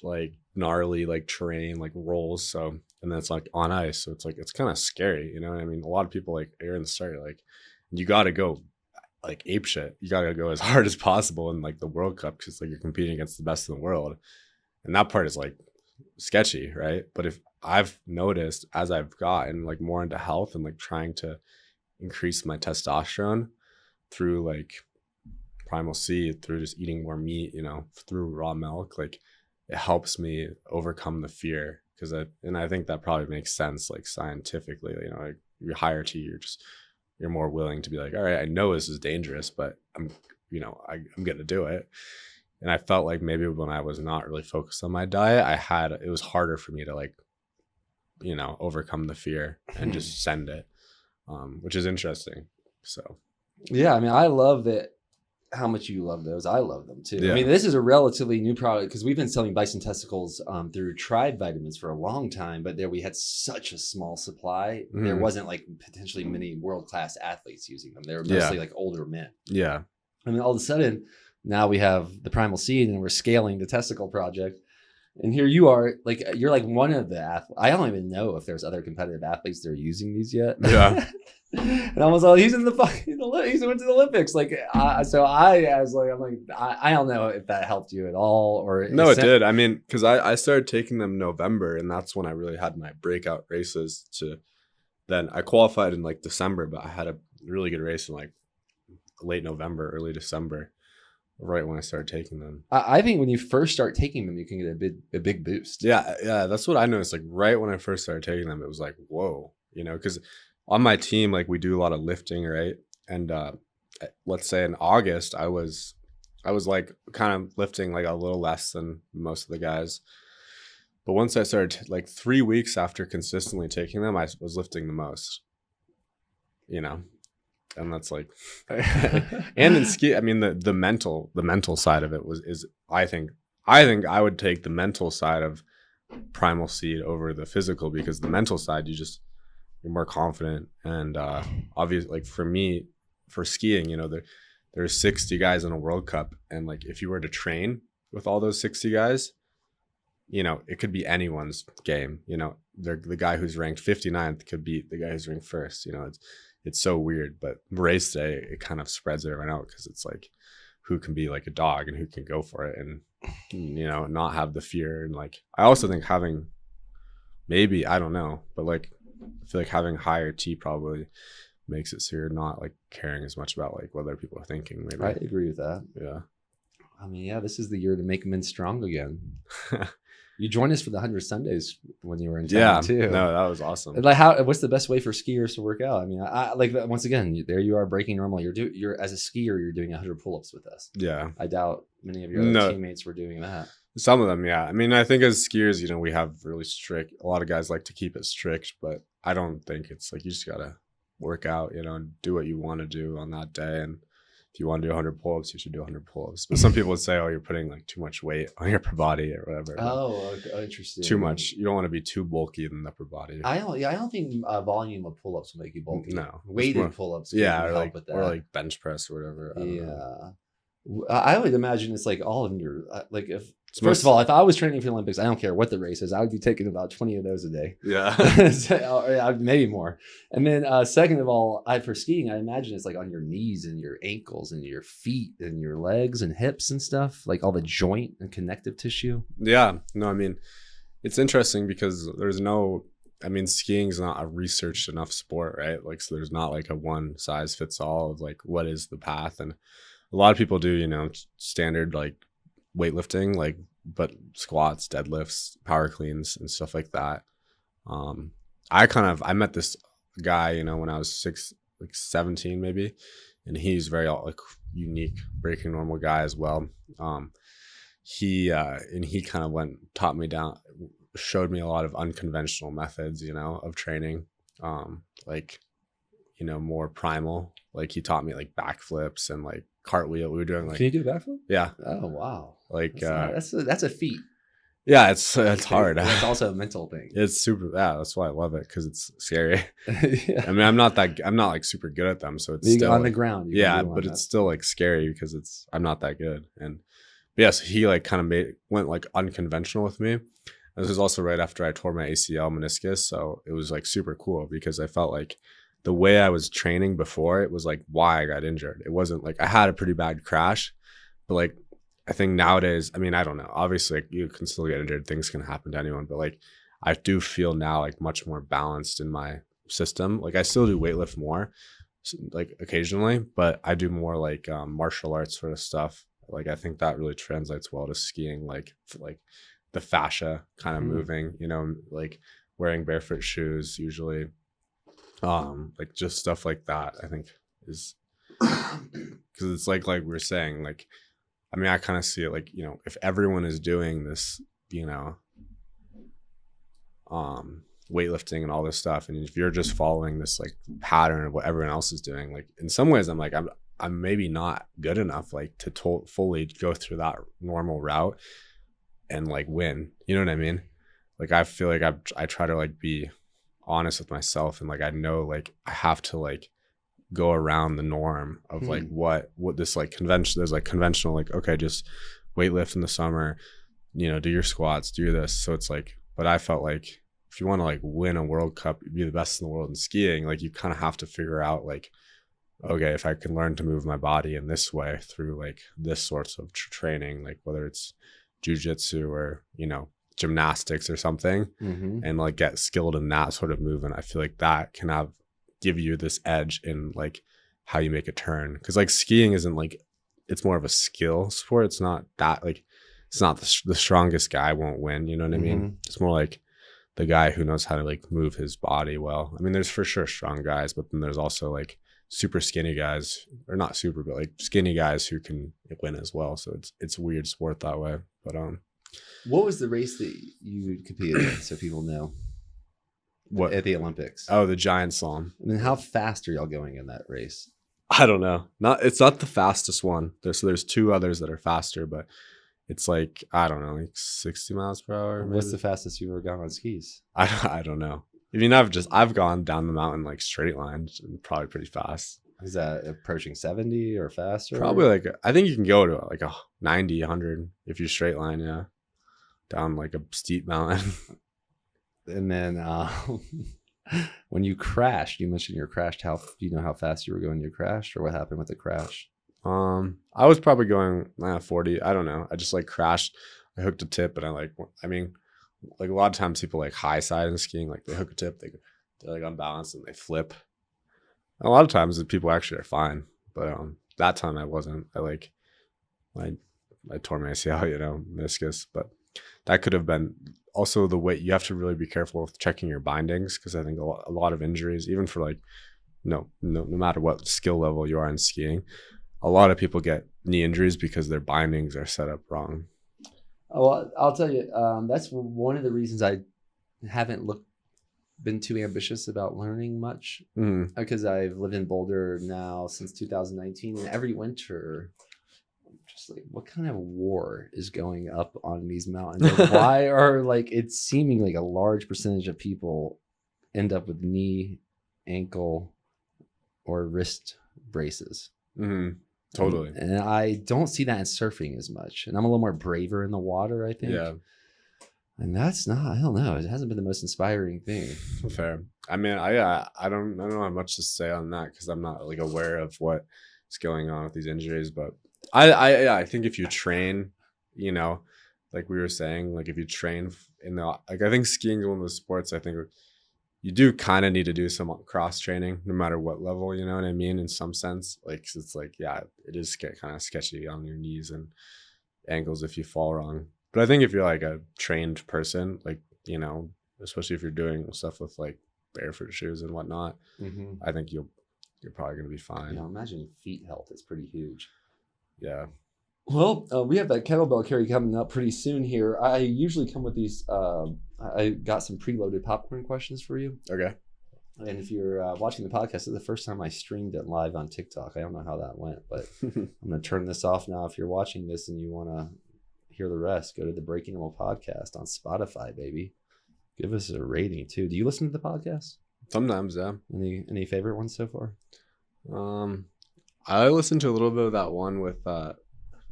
like gnarly, like terrain, like rolls. So and then it's like on ice. So it's like, it's kind of scary, you know what I mean? A lot of people like are in the start, like, you got to go like ape shit. You got to go as hard as possible in like the World Cup, because like you're competing against the best in the world. And that part is like sketchy, right? But if I've noticed as I've gotten like more into health and like trying to increase my testosterone through like Primal Seed, through just eating more meat, you know, through raw milk, like it helps me overcome the fear. Because I think that probably makes sense, like scientifically, you know, like you're higher T, you're more willing to be like, all right, I know this is dangerous, but I'm going to do it. And I felt like maybe when I was not really focused on my diet, it was harder for me to like, you know, overcome the fear and just send it, which is interesting. So, yeah, I mean, I love that. How much you love those. I love them too. Yeah. I mean, this is a relatively new product because we've been selling bison testicles through Tribe Vitamins for a long time, but there we had such a small supply. Mm. There wasn't like potentially many world-class athletes using them. They were mostly like older men. Yeah. I mean, all of a sudden now we have the Primal Seed and we're scaling the testicle project. And here you are, like, you're like one of the athletes. I don't even know if there's other competitive athletes that are using these yet. Yeah. And I was like, he's in the fucking, he's went to the Olympics. Like, I don't know if that helped you at all or. No, it did. I mean, because I started taking them November, and that's when I really had my breakout races. Then I qualified in like December, but I had a really good race in like late November, early December. Right when I started taking them. I think when you first start taking them, you can get a big boost. Yeah, that's what I noticed. Like right when I first started taking them, it was like, whoa, you know, because on my team, like we do a lot of lifting, right? And let's say in August, I was like kind of lifting like a little less than most of the guys. But once I started, like 3 weeks after consistently taking them, I was lifting the most, you know. And that's like, and in ski, I mean, the mental side of it is I think I would take the mental side of Primal Seed over the physical, because the mental side, you're more confident. And obviously, like for me, for skiing, you know, there's 60 guys in a World Cup, and like if you were to train with all those 60 guys, you know, it could be anyone's game. You know, the guy who's ranked 59th could beat the guy who's ranked first. You know, it's so weird, but race day, it kind of spreads everyone out, because it's like who can be like a dog and who can go for it, and you know, not have the fear. And like I also think having, maybe, I don't know, but like I feel like having higher T probably makes it so you're not like caring as much about like what other people are thinking. Maybe I agree with that. Yeah, I mean, yeah, this is the year to make men strong again. You joined us for the 100 Sundays when you were in town too. No, that was awesome. And like, what's the best way for skiers to work out? I mean, I like, once again, there you are breaking normal. You're as a skier, you're doing 100 pull-ups with us. Yeah. I doubt many of your other teammates were doing that. Some of them, yeah. I mean, I think as skiers, you know, we have really strict, a lot of guys like to keep it strict, but I don't think it's like, you just got to work out, you know, and do what you want to do on that day. And if you want to do 100 pull-ups, you should do 100 pull-ups. But some people would say, oh, you're putting like too much weight on your upper body or whatever. Oh, interesting. Too much. You don't want to be too bulky in the upper body. I don't think volume of pull-ups will make you bulky. No. Weighted pull-ups can help with that. Or like bench press or whatever. I don't know. I would imagine it's like all of your, like if, first of all, if I was training for the Olympics, I don't care what the race is, I would be taking about 20 of those a day. Yeah. Maybe more. And then second of all, for skiing, I imagine it's like on your knees and your ankles and your feet and your legs and hips and stuff, like all the joint and connective tissue. Yeah. No, I mean, it's interesting because skiing is not a researched enough sport, right? Like, so there's not like a one size fits all of like, what is the path? And a lot of people do, you know, standard like weightlifting, like, but squats, deadlifts, power cleans and stuff like that. I met this guy, you know, when I was 17 maybe, and he's very like unique, breaking normal guy as well. He kind of showed me a lot of unconventional methods, you know, of training, like, you know, more primal. Like he taught me like backflips and like cartwheel. We were doing like. Can you do a backflip? Yeah. Oh wow. Like that's a feat. Yeah, it's hard. It's also a mental thing. It's super. Yeah, that's why I love it, because it's scary. Yeah. I mean, I'm not like super good at them, so it's being still on like, the ground. Yeah, but it's still like scary because I'm not that good. And yes, he like kind of went like unconventional with me. This was also right after I tore my ACL meniscus. So it was like super cool because I felt like the way I was training before, it was like why I got injured. It wasn't like I had a pretty bad crash, but like I think nowadays, I mean, I don't know. Obviously, like, you can still get injured. Things can happen to anyone, but like I do feel now like much more balanced in my system. Like I still do weightlift more, like occasionally, but I do more like martial arts sort of stuff. Like I think that really translates well to skiing, like the fascia kind of moving, you know, like wearing barefoot shoes usually, like just stuff like that. I think is because it's like we were saying, like, I mean, I kind of see it like, you know, if everyone is doing this, you know, weightlifting and all this stuff, and if you're just following this like pattern of what everyone else is doing, like in some ways I'm like I'm maybe not good enough like to fully go through that normal route and like win, you know what I mean? Like I feel like I try to like be honest with myself, and like I know like I have to like go around the norm of like what this like convention, there's like conventional like, okay, just weightlift in the summer, you know, do your squats, do this. So it's like, but I felt like if you want to like win a World Cup, be the best in the world in skiing, like you kind of have to figure out like, okay, if I can learn to move my body in this way through like this sorts of training, like whether it's jujitsu or, you know, gymnastics or something, and like get skilled in that sort of movement, I feel like that can give you this edge in like how you make a turn. Because like skiing isn't like, it's more of a skill sport. It's not that like, it's not the strongest guy won't win, you know what I mean? It's more like the guy who knows how to like move his body well. I mean, there's for sure strong guys, but then there's also like super skinny guys, or not super, but like skinny guys who can win as well. So it's a weird sport that way. But what was the race that you competed in, so people know? What at the Olympics? Oh, the giant slalom. I mean, how fast are y'all going in that race? I don't know. It's not the fastest one. There's two others that are faster, but it's like, I don't know, like 60 miles per hour. What's maybe? the fastest you've ever gone on skis? I don't know. I mean, I've gone down the mountain like straight lines, and probably pretty fast. Is that approaching 70 or faster? Probably like, I think you can go to like a 90, 100 if you straight line, yeah, down like a steep mountain. And then when you crashed, you mentioned you crashed. Do you know how fast you were going? You crashed, or what happened with the crash? I was probably going 40. I don't know. I just like crashed. I hooked a tip, and I mean, like a lot of times people like high side in skiing, like they hook a tip, they're like unbalanced and they flip. A lot of times the people actually are fine, but that time I wasn't. I tore my ACL, you know, meniscus, but that could have been also the way. You have to really be careful with checking your bindings, because I think a lot of injuries, even for like no matter what skill level you are in skiing, a lot of people get knee injuries because their bindings are set up wrong. Well, I'll tell you, that's one of the reasons I haven't been too ambitious about learning much, because I've lived in Boulder now since 2019, and every winter I'm just like, what kind of war is going up on these mountains? Like, why are like it's seeming like a large percentage of people end up with knee, ankle, or wrist braces? Totally. And I don't see that in surfing as much. And I'm a little more braver in the water, I think. Yeah. And that's not, I don't know. It hasn't been the most inspiring thing. Fair. I mean, I don't have much to say on that, because I'm not like aware of what's going on with these injuries. But I think if you train, you know, like we were saying, like if you train I think skiing is one of those sports, I think you do kind of need to do some cross training no matter what level, you know what I mean, in some sense. Like, it's like, yeah, it is kind of sketchy on your knees and ankles if you fall wrong. But I think if you're like a trained person, like, you know, especially if you're doing stuff with like barefoot shoes and whatnot, I think you're probably going to be fine. You know, imagine feet health is pretty huge. Yeah. Well, we have that kettlebell carry coming up pretty soon here. I usually come with these. I got some preloaded popcorn questions for you. Okay. And if you're watching the podcast, it's the first time I streamed it live on TikTok. I don't know how that went, but I'm going to turn this off now. If you're watching this and you want to hear the rest, go to the Breaking Normal podcast on Spotify, baby. Give us a rating too. Do you listen to the podcast? Sometimes, yeah. Any favorite ones so far? I listened to a little bit of that one with the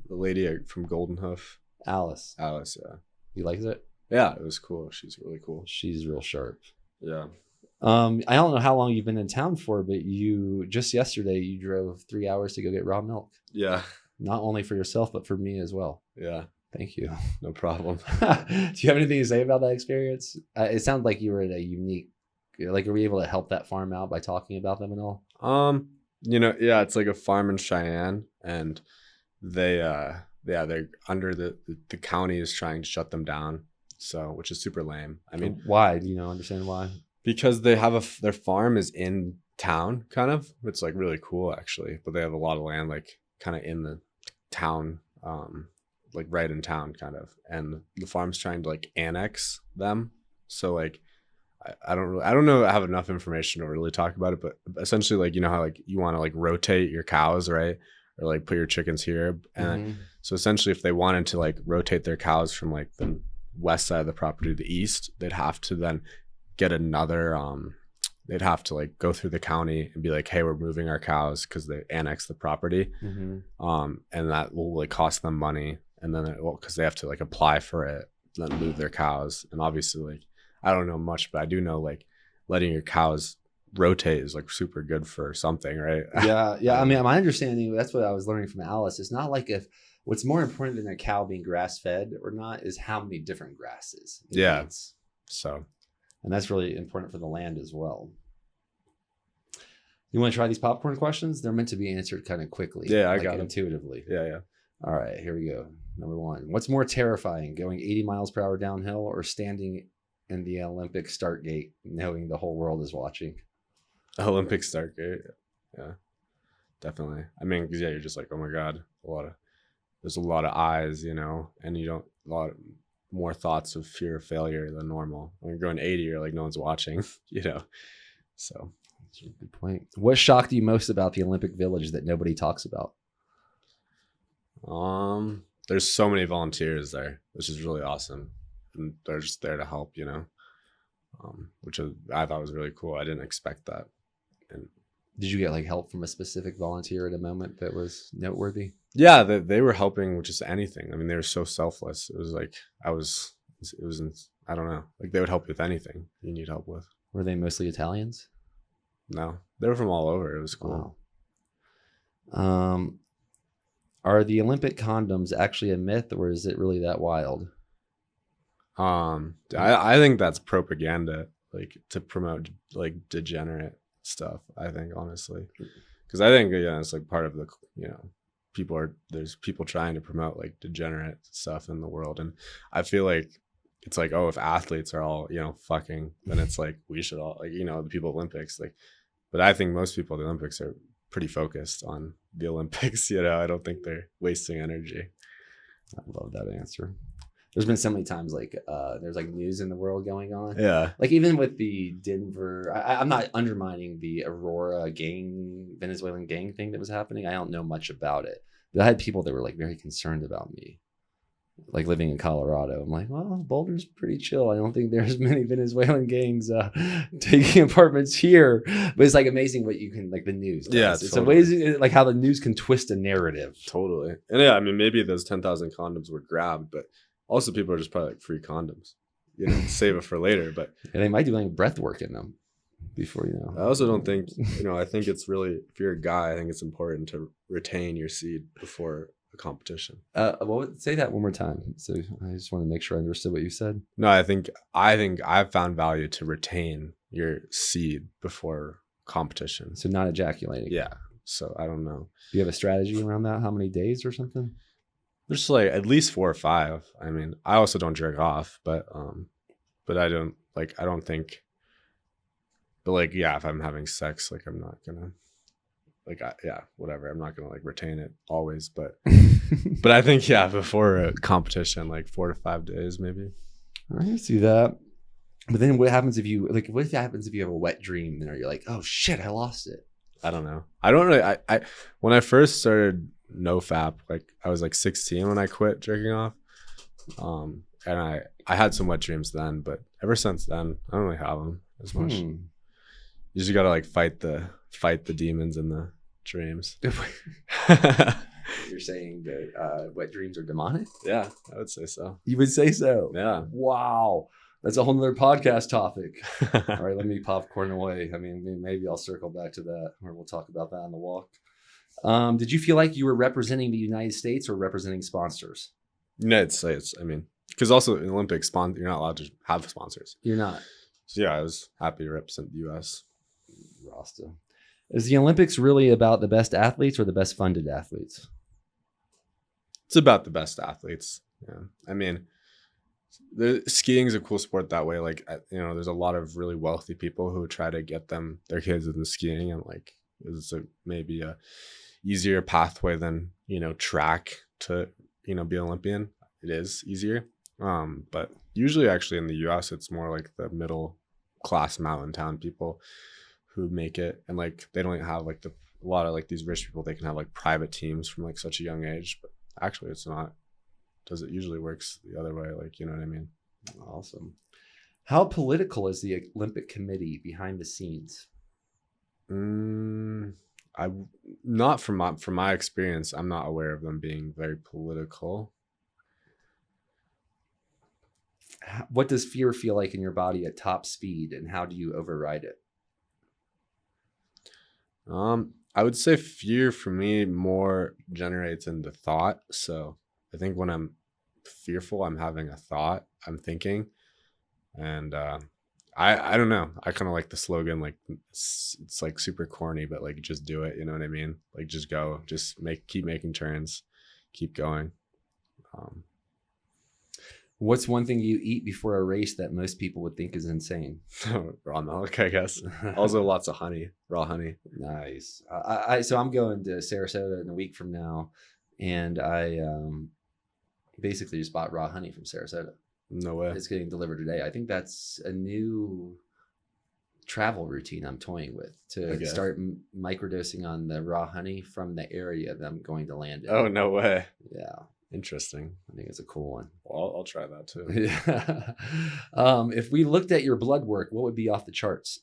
lady from Golden Hoof. Alice, yeah. You likes it? Yeah, it was cool. She's really cool. She's real sharp. Yeah. I don't know how long you've been in town for, but just yesterday you drove 3 hours to go get raw milk. Yeah. Not only for yourself, but for me as well. Yeah. Thank you. No problem. Do you have anything to say about that experience? It sounds like you were in a unique, like, are we able to help that farm out by talking about them and all? Yeah, it's like a farm in Cheyenne, and they're under the county is trying to shut them down. So, which is super lame. I mean, why? Do you understand why? Because they have their farm is in town, kind of. It's like really cool actually, but they have a lot of land like kind of in the town, like right in town kind of, and the farm's trying to like annex them. So like I don't know, I have enough information to really talk about it, but essentially like, you know how like you want to like rotate your cows, right? Or like put your chickens here. And so essentially if they wanted to like rotate their cows from like the west side of the property to the east, they'd have to then get another, they'd have to like go through the county and be like, hey, we're moving our cows because they annex the property. And that will like cost them money. And then because they have to like apply for it, then move their cows. And obviously like, I don't know much, but I do know like letting your cows rotate is like super good for something, right? Yeah. I mean, my understanding, that's what I was learning from Alice. It's not like what's more important than a cow being grass fed or not is how many different grasses. Needs. So, and that's really important for the land as well. You want to try these popcorn questions? They're meant to be answered kind of quickly. Yeah, I got it intuitively. Yeah. All right, here we go. Number 1. What's more terrifying, going 80 miles per hour downhill or standing in the Olympic start gate, knowing the whole world is watching? Olympic start gate. Yeah, definitely. I mean, 'cause, yeah, you're just like, oh my God, there's a lot of eyes, and a lot more thoughts of fear of failure than normal. When you're going 80, you're like, no one's watching, So that's a good point. What shocked you most about the Olympic Village that nobody talks about? There's so many volunteers there, which is really awesome. And they're just there to help, which I thought was really cool. I didn't expect that. And did you get like help from a specific volunteer at a moment that was noteworthy? Yeah, they were helping with just anything. I mean, they were so selfless. It was like, I don't know, like they would help with anything you need help with. Were they mostly Italians? No, they were from all over. It was cool. Wow. Are the Olympic condoms actually a myth, or is it really that wild? I think that's propaganda, like to promote like degenerate stuff. I think honestly, because I think it's like part of the there's people trying to promote like degenerate stuff in the world, and I feel like it's like, oh, if athletes are all fucking, then it's like we should all like the people Olympics like, but I think most people at the Olympics are pretty focused on the Olympics. I don't think they're wasting energy. I love that answer. There's been so many times like there's like news in the world going on. Yeah. Like even with the Denver, I'm not undermining the Aurora Venezuelan gang thing that was happening. I don't know much about it. But I had people that were like very concerned about me. Like living in Colorado. I'm like, well, Boulder's pretty chill. I don't think there's many Venezuelan gangs taking apartments here. But it's like amazing what you can, like the news does. Yeah, it's totally. amazing like how the news can twist a narrative. Totally. And yeah, I mean, maybe those 10,000 condoms were grabbed, but also people are just probably like free condoms, save it for later. But and they might do like breath work in them before, I also don't think, I think it's really, if you're a guy, I think it's important to retain your seed before a competition. Say that one more time. So I just want to make sure I understood what you said. No, I think I've found value to retain your seed before competition. So not ejaculating. Yeah. So I don't know. Do you have a strategy around that? How many days or something? There's like at least 4 or 5. I mean, I also don't jerk off, but I don't think, but like, yeah, if I'm having sex, like I'm not gonna whatever. I'm not gonna like retain it always, but but I think, yeah, before a competition, like 4 to 5 days, maybe. All right, see that. But then what happens if you have a wet dream and you're like, oh shit, I lost it? I don't know. I don't really, I when I first started NoFap, like I was like 16 when I quit jerking off. And I had some wet dreams then, but ever since then, I don't really have them as much. You just gotta like fight the demons in the dreams. You're saying that wet dreams are demonic? Yeah, I would say so. You would say so? Yeah. Wow. That's a whole nother podcast topic. All right, let me popcorn away. I mean, maybe I'll circle back to that, or we'll talk about that on the walk. Did you feel like you were representing the United States or representing sponsors? United States. I mean, because also in Olympics, you're not allowed to have sponsors. You're not. So yeah, I was happy to represent the U.S. Rasta. Is the Olympics really about the best athletes or the best funded athletes? It's about the best athletes. Yeah, I mean, the skiing is a cool sport that way. Like, there's a lot of really wealthy people who try to get their kids into skiing, and like it's maybe a easier pathway than track to be an Olympian. It is easier, but usually actually in the U.S. it's more like the middle class mountain town people who make it, and like they don't have like a lot of like these rich people. They can have like private teams from like such a young age, but actually it's not. It usually works the other way, like, you know what I mean? Awesome. How political is the Olympic Committee behind the scenes? I not from my experience, I'm not aware of them being very political. What does fear feel like in your body at top speed, and how do you override it? I would say fear for me more generates into thought. So I think when I'm fearful, I'm having a thought, I'm thinking, and I don't know. I kind of like the slogan, like it's like super corny, but like just do it. You know what I mean? Like just go, just keep making turns, keep going. What's one thing you eat before a race that most people would think is insane? Raw milk, I guess. Also lots of honey, raw honey. Nice. So I'm going to Sarasota in a week from now, and I basically just bought raw honey from Sarasota. No way. It's getting delivered today. I think that's a new travel routine I'm toying with, to start microdosing on the raw honey from the area that I'm going to land in. Oh, no way. Yeah. Interesting. I think it's a cool one. Well, I'll try that too. Yeah. If we looked at your blood work, what would be off the charts?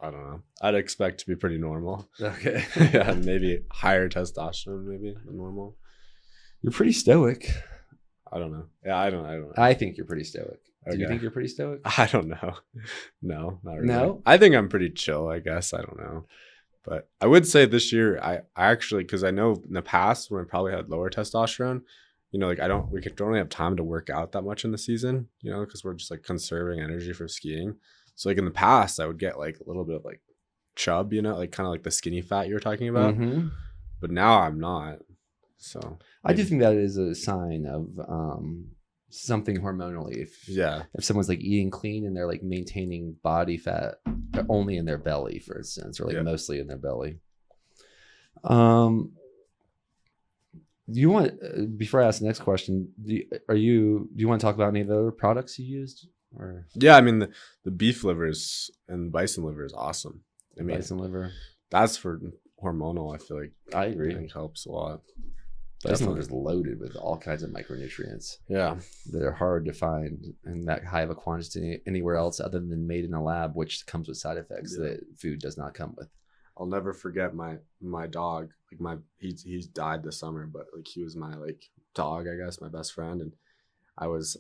I don't know. I'd expect to be pretty normal. Okay. Yeah, maybe higher testosterone maybe than normal. You're pretty stoic. I don't know. Yeah, I don't know. I think you're pretty stoic. Okay. Do you think you're pretty stoic? I don't know. No, not really. No? I think I'm pretty chill, I guess. I don't know. But I would say this year, I actually, because I know in the past when I probably had lower testosterone, like we don't really have time to work out that much in the season, because we're just like conserving energy for skiing. So like in the past, I would get like a little bit of like chub, like kind of like the skinny fat you were talking about. Mm-hmm. But now I'm not. So I do think that is a sign of something hormonally. If someone's like eating clean and they're like maintaining body fat only in their belly, for instance, or like mostly in their belly. Do you want, before I ask the next question, do you want to talk about any of the other products you used? Or yeah, I mean the beef livers and bison liver is awesome. I mean, bison liver, that's for hormonal. I feel like I agree. I think helps a lot. Bison liver is loaded with all kinds of micronutrients. Yeah, that are hard to find and that high of a quantity anywhere else other than made in a lab, which comes with side effects that food does not come with. I'll never forget my dog. Like he's died this summer, but like he was my like dog, I guess, my best friend. And I was,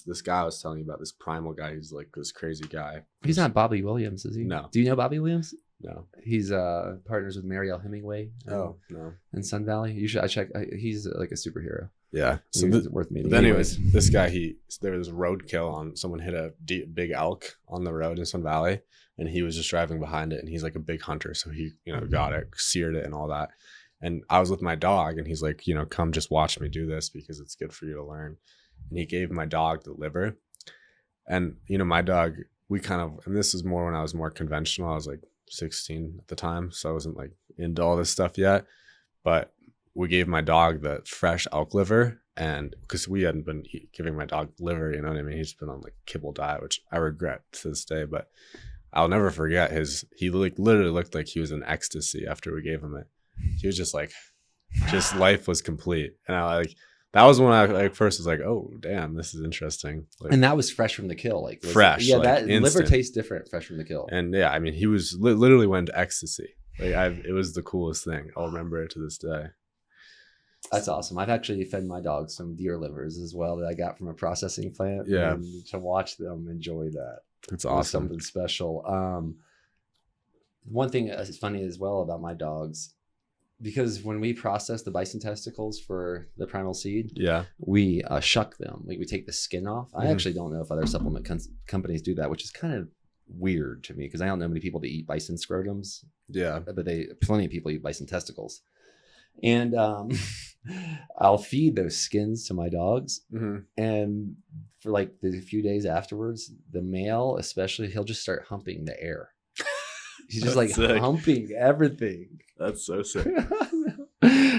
this guy I was telling you about, this primal guy. He's like this crazy guy. He's not Bobby Williams, is he? No. Do you know Bobby Williams? No. He's partners with Marielle Hemingway. Oh, no. In Sun Valley. You should. I check. He's like a superhero. Yeah. So he's worth meeting. But anyways, this guy, there was a roadkill on, someone hit a big elk on the road in Sun Valley, and he was just driving behind it, and he's like a big hunter, so he got it, seared it, and all that. And I was with my dog, and he's like, come just watch me do this because it's good for you to learn. And he gave my dog the liver, and my dog, and this is more when I was more conventional. I was like 16 at the time, so I wasn't like into all this stuff yet, but we gave my dog the fresh elk liver, and because we hadn't been giving my dog liver, you know what I mean? He's been on like kibble diet, which I regret to this day, but I'll never forget he like literally looked like he was in ecstasy after we gave him it. He was just like, life was complete. And I like, that was when I like first was like, oh damn, this is interesting. Like, and that was fresh from the kill, like fresh. Yeah, like, that instant. Liver tastes different fresh from the kill. And yeah, I mean, he was literally went to ecstasy. Like it was the coolest thing. I'll remember it to this day. That's awesome. I've actually fed my dogs some deer livers as well that I got from a processing plant. Yeah. And to watch them enjoy that. It's awesome. Something special. One thing is funny as well about my dogs, because when we process the bison testicles for the primal seed, we shuck them. We take the skin off. I actually don't know if other supplement companies do that, which is kind of weird to me because I don't know many people that eat bison scrotums. Yeah, but plenty of people eat bison testicles, and I'll feed those skins to my dogs, and for like the few days afterwards, the male especially, he'll just start humping the air. He's just like sick. Humping everything. That's so sick.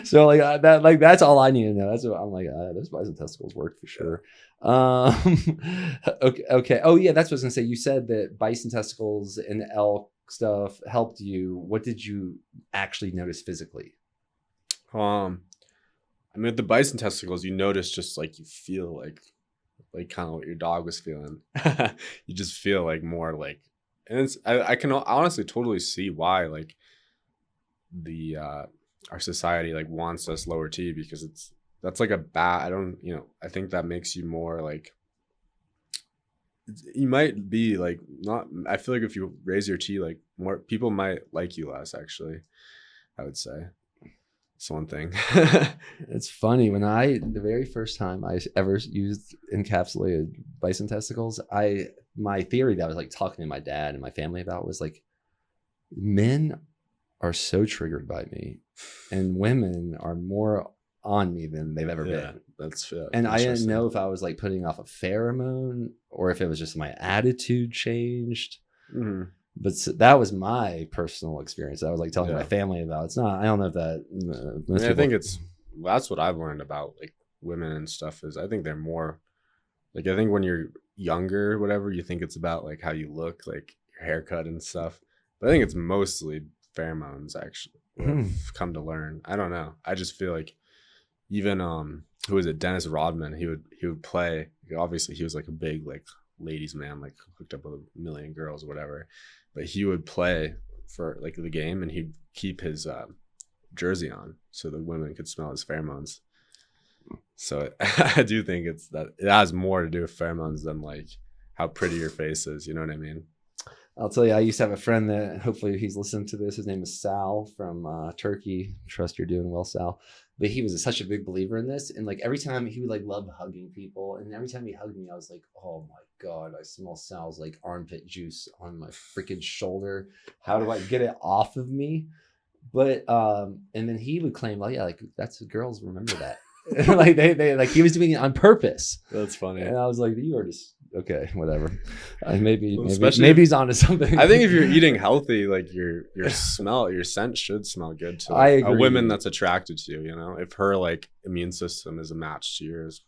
So like that, like that's all I need to know. That's what I'm like. Those bison testicles work for sure. Okay. Oh yeah, that's what I was gonna say. You said that bison testicles and elk stuff helped you. What did you actually notice physically? I mean, with the bison testicles, you notice just like you feel like kind of what your dog was feeling. You just feel like more like. And it's I can honestly totally see why like the our society like wants us lower T, because that's like a bad, I think that makes you more like, you might be like not, I feel like if you raise your T, like more people might like you less, actually, I would say. It's one thing. It's funny, when the very first time I ever used encapsulated bison testicles, my theory that I was like talking to my dad and my family about was like, men are so triggered by me and women are more on me than they've ever been. That's and I didn't know if I was like putting off a pheromone or if it was just my attitude changed. But that was my personal experience. I was like telling my family about. It's not, I don't know if that I think that's what I've learned about like women and stuff is I think they're more like, I think when you're younger, whatever, you think it's about like how you look, like your haircut and stuff. But I think it's mostly pheromones, actually. I've come to learn. I don't know. I just feel like even who was it? Dennis Rodman. He would play. Obviously, he was like a big like ladies man, like hooked up with a million girls or whatever. But he would play for like the game, and he'd keep his jersey on so the women could smell his pheromones. So I do think it has more to do with pheromones than like how pretty your face is. You know what I mean? I'll tell you, I used to have a friend that hopefully he's listening to this. His name is Sal from Turkey. Trust you're doing well, Sal. But he was such a big believer in this. And like every time he would like love hugging people. And every time he hugged me, I was like, oh my God, I smell Sal's like armpit juice on my freaking shoulder. How do I get it off of me? But, and then he would claim, well, yeah, like that's the girls remember that. Like they like he was doing it on purpose. That's funny. And I was like, you are just okay, whatever. Maybe he's onto something. I think if you're eating healthy, like your scent should smell good to I agree. A woman that's attracted to you. You know, if her like immune system is a match to yours,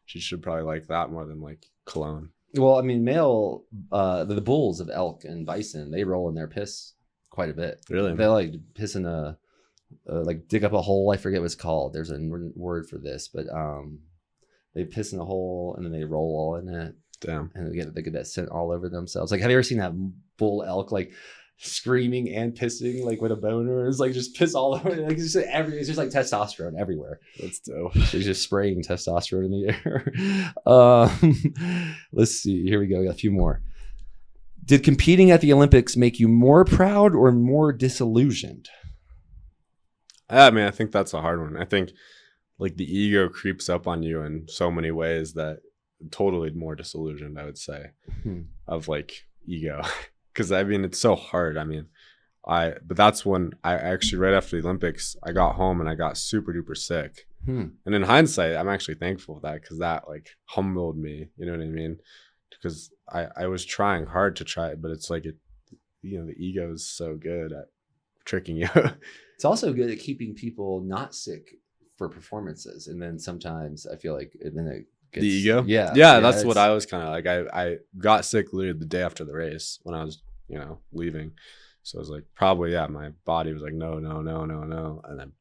she should probably like that more than like cologne. Well, I mean, the bulls of elk and bison, they roll in their piss quite a bit. Really? They like piss in like dig up a hole. I forget what it's called. There's a word for this, but they piss in a hole and then they roll all in it. Damn. And they get that scent all over themselves. Like, have you ever seen that bull elk like screaming and pissing like with a boner? It's like just piss all over. Like it's just like testosterone everywhere. That's dope. She's just spraying testosterone in the air. Let's see. Here we go. We got a few more. Did competing at the Olympics make you more proud or more disillusioned? I mean, I think that's a hard one. I think like the ego creeps up on you in so many ways that totally more disillusioned, I would say, of like ego. Because I mean, it's so hard. I mean, but that's when I actually, right after the Olympics, I got home and I got super duper sick. And in hindsight, I'm actually thankful for that, because that like humbled me. You know what I mean? Because I was trying hard to try it, but it's like the ego is so good at tricking you. It's also good at keeping people not sick for performances, and then sometimes I feel like then it gets, the ego. Yeah, that's what I was kind of like. I got sick literally the day after the race when I was leaving, so I was like, probably my body was like no, and then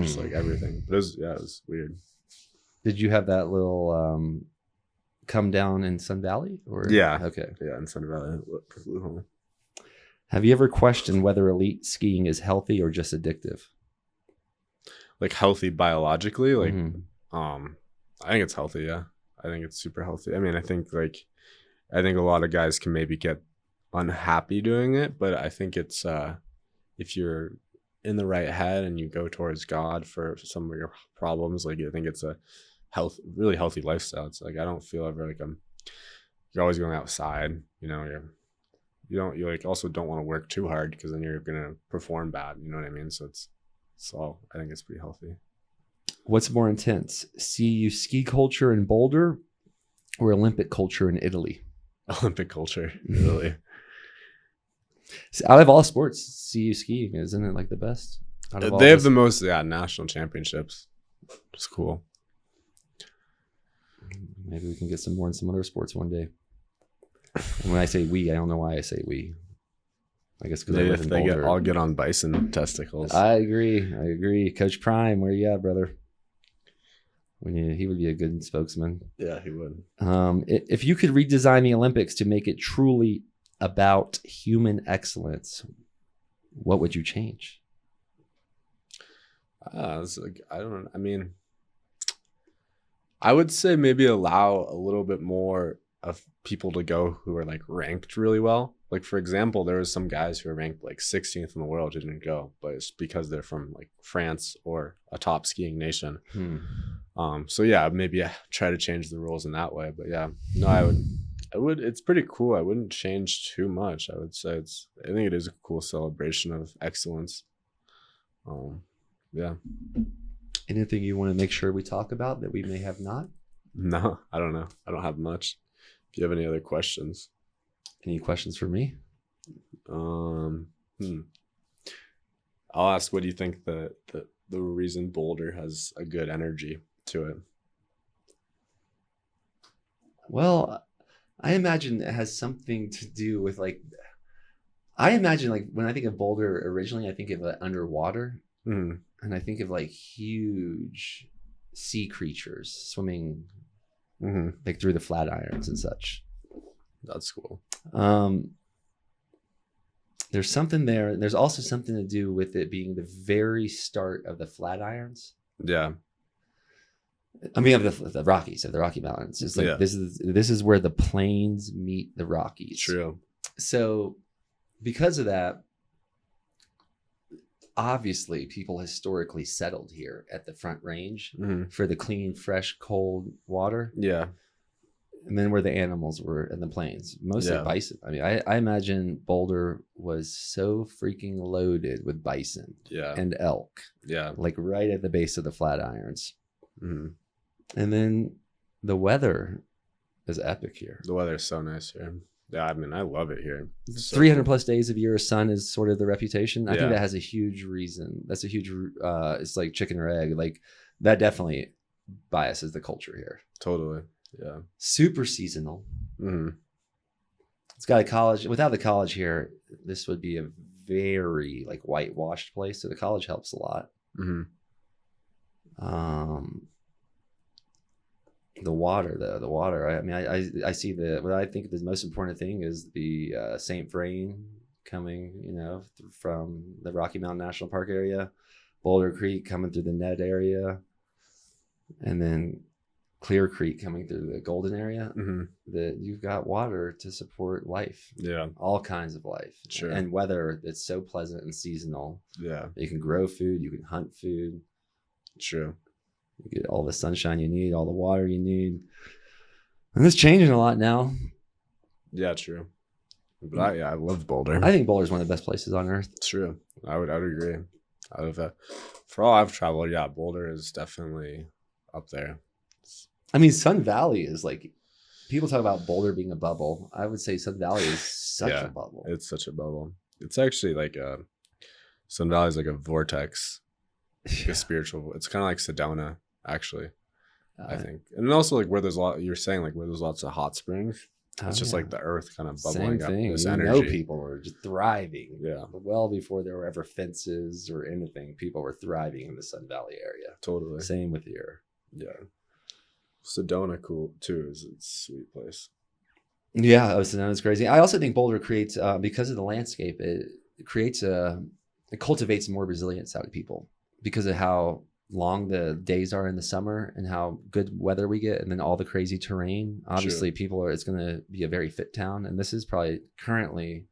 just like everything. But it was weird. Did you have that little come down in Sun Valley? Or okay, in Sun Valley. Flew home. Have you ever questioned whether elite skiing is healthy or just addictive? like healthy biologically, like Mhm. I think it's healthy. Yeah, I think it's super healthy. I mean, I think a lot of guys can maybe get unhappy doing it, but I think it's if you're in the right head and you go towards God for some of your problems, like I think it's a really healthy lifestyle. It's like I don't feel ever like you're always going outside, you know, you like also don't want to work too hard because then you're gonna perform bad, you know what I mean? So I think it's pretty healthy. What's more intense, CU ski culture in Boulder or Olympic culture in Italy? Olympic culture, really. So out of all sports, CU skiing, isn't it like the best? They have the most national championships. It's cool. Maybe we can get some more in some other sports one day. And when I say we, I don't know why I say we. I guess because if they all get on bison testicles. I agree. Coach Prime, where you at, brother? He would be a good spokesman. Yeah, he would. If you could redesign the Olympics to make it truly about human excellence, what would you change? It's like, I don't know. I mean, I would say maybe allow a little bit more of people to go who are like ranked really well. Like, for example, there was some guys who are ranked like 16th in the world who didn't go, but it's because they're from like France or a top skiing nation. So yeah, maybe try to change the rules in that way. But yeah, no, I would, it's pretty cool. I wouldn't change too much. I would say I think it is a cool celebration of excellence. Yeah. Anything you want to make sure we talk about that we may have not? No, I don't know. I don't have much. If you have any other questions. Any questions for me? I'll ask, what do you think the reason Boulder has a good energy to it? Well, I imagine it has something to do with like, I imagine like when I think of Boulder originally, I think of underwater. And I think of like huge sea creatures swimming like through the Flatirons and such. That's cool. There's something there. There's also something to do with it being the very start of the Flatirons. Yeah. I mean, of the Rockies, of the Rocky Mountains. It's like this is where the plains meet the Rockies. True. So because of that, obviously people historically settled here at the Front Range for the clean, fresh, cold water. Yeah. And then where the animals were in the plains, mostly bison. I mean, I imagine Boulder was so freaking loaded with bison and elk. Yeah. Like right at the base of the Flatirons. And then the weather is epic here. The weather is so nice here. Yeah, I mean, I love it here. 300 plus days of year of sun is sort of the reputation. I think that has a huge reason. That's a huge, it's like chicken or egg. Like that definitely biases the culture here. Totally. Yeah. Super seasonal. It's got a college. Without the college here, this would be a very like whitewashed place. So the college helps a lot. The water, though, I mean, I see what I think the most important thing is the St. Vrain coming, from the Rocky Mountain National Park area, Boulder Creek coming through the Ned area, and then Clear Creek coming through the Golden area. That you've got water to support life. Yeah, all kinds of life. Sure. And weather that's so pleasant and seasonal. Yeah, you can grow food, you can hunt food. True. You get all the sunshine you need, all the water you need. And it's changing a lot now. Yeah, true. But I love Boulder. I think Boulder is one of the best places on earth. True. I would agree. For all I've traveled, Boulder is definitely up there. I mean, Sun Valley is like, people talk about Boulder being a bubble. I would say Sun Valley is such a bubble. It's such a bubble. It's actually like Sun Valley is like a vortex, like a spiritual. It's kind of like Sedona. Actually, I think. And also like where there's you're saying like where there's lots of hot springs. It's just like the earth kind of bubbling up this energy. People were just thriving. Yeah. Well before there were ever fences or anything, people were thriving in the Sun Valley area. Totally. Same with here. Yeah. Sedona cool too. It's a sweet place. Yeah, Sedona's crazy. I also think Boulder creates because of the landscape, it cultivates more resilience out of people because of how long the days are in the summer and how good weather we get, and then all the crazy terrain. Obviously, it's going to be a very fit town, and this is probably currently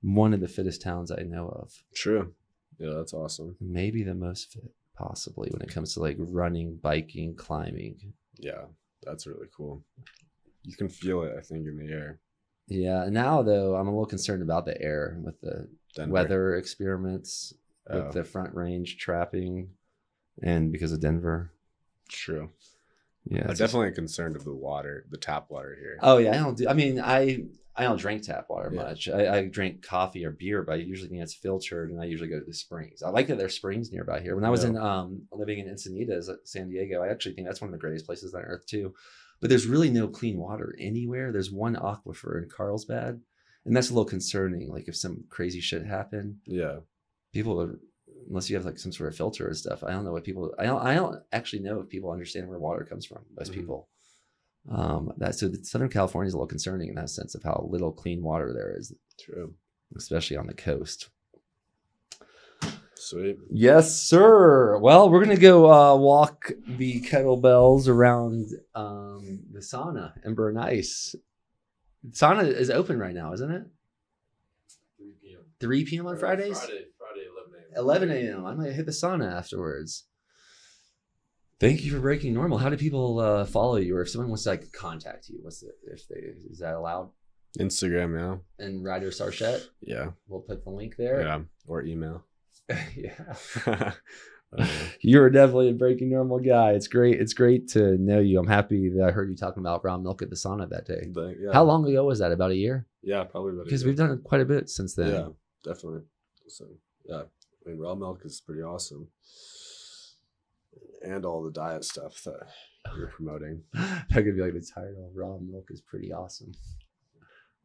one of the fittest towns I know of. True. Yeah, that's awesome. Maybe the most fit, possibly, when it comes to like running, biking, climbing. Yeah, that's really cool. You can feel it, I think, in the air. Yeah. Now, though, I'm a little concerned about the air with the weather experiments, with the Front Range trapping, and because of Denver. True. Yeah. I'm definitely concerned of the water, the tap water here. Oh, yeah. I don't drink tap water much. I drink coffee or beer, but I usually think it's filtered, and I usually go to the springs. I like that there's springs nearby here. When I was living in Encinitas, San Diego, I actually think that's one of the greatest places on earth too. But there's really no clean water anywhere. There's one aquifer in Carlsbad, and that's a little concerning. Like if some crazy shit happened, people, unless you have like some sort of filter or stuff, I don't know what people. I don't actually know if people understand where water comes from. Most people. So Southern California is a little concerning in that sense of how little clean water there is. True. Especially on the coast. Sweet. Yes, sir. Well, we're going to go walk the kettlebells around the sauna, Ember and Ice. Sauna is open right now, isn't it? 3 p.m. 3 p.m. on Fridays? Friday, 11 a.m. I might hit the sauna afterwards. Thank you for breaking normal. How do people follow you, or if someone wants to like contact you? Is that allowed? Instagram, yeah. And Ryder Sarchett? Yeah. We'll put the link there. Yeah. Or email. Yeah. You're definitely a breaking normal guy. It's great to know you. I'm happy that I heard you talking about raw milk at the sauna that day. Yeah. How long ago was that? About a year? Yeah, probably about a year. Because we've done quite a bit since then. Yeah, definitely. So yeah, I mean, raw milk is pretty awesome. And all the diet stuff that you're promoting. That could be like the title. Raw milk is pretty awesome.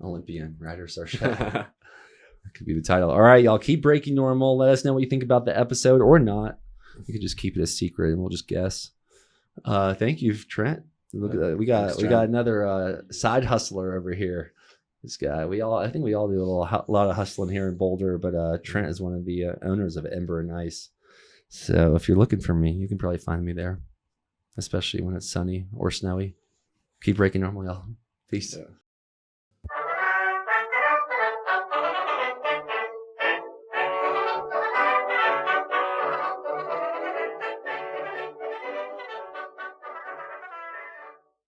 Olympian Ryder Sarchett. That could be the title. All right, y'all, keep breaking normal. Let us know what you think about the episode or not. You can just keep it a secret and we'll just guess. Thank you, Trent. Look at that. We got another side hustler over here. This guy. I think we all do a lot of hustling here in Boulder, but Trent is one of the owners of Ember and Ice. So if you're looking for me, you can probably find me there, especially when it's sunny or snowy. Keep breaking normal, y'all. Peace. Yeah.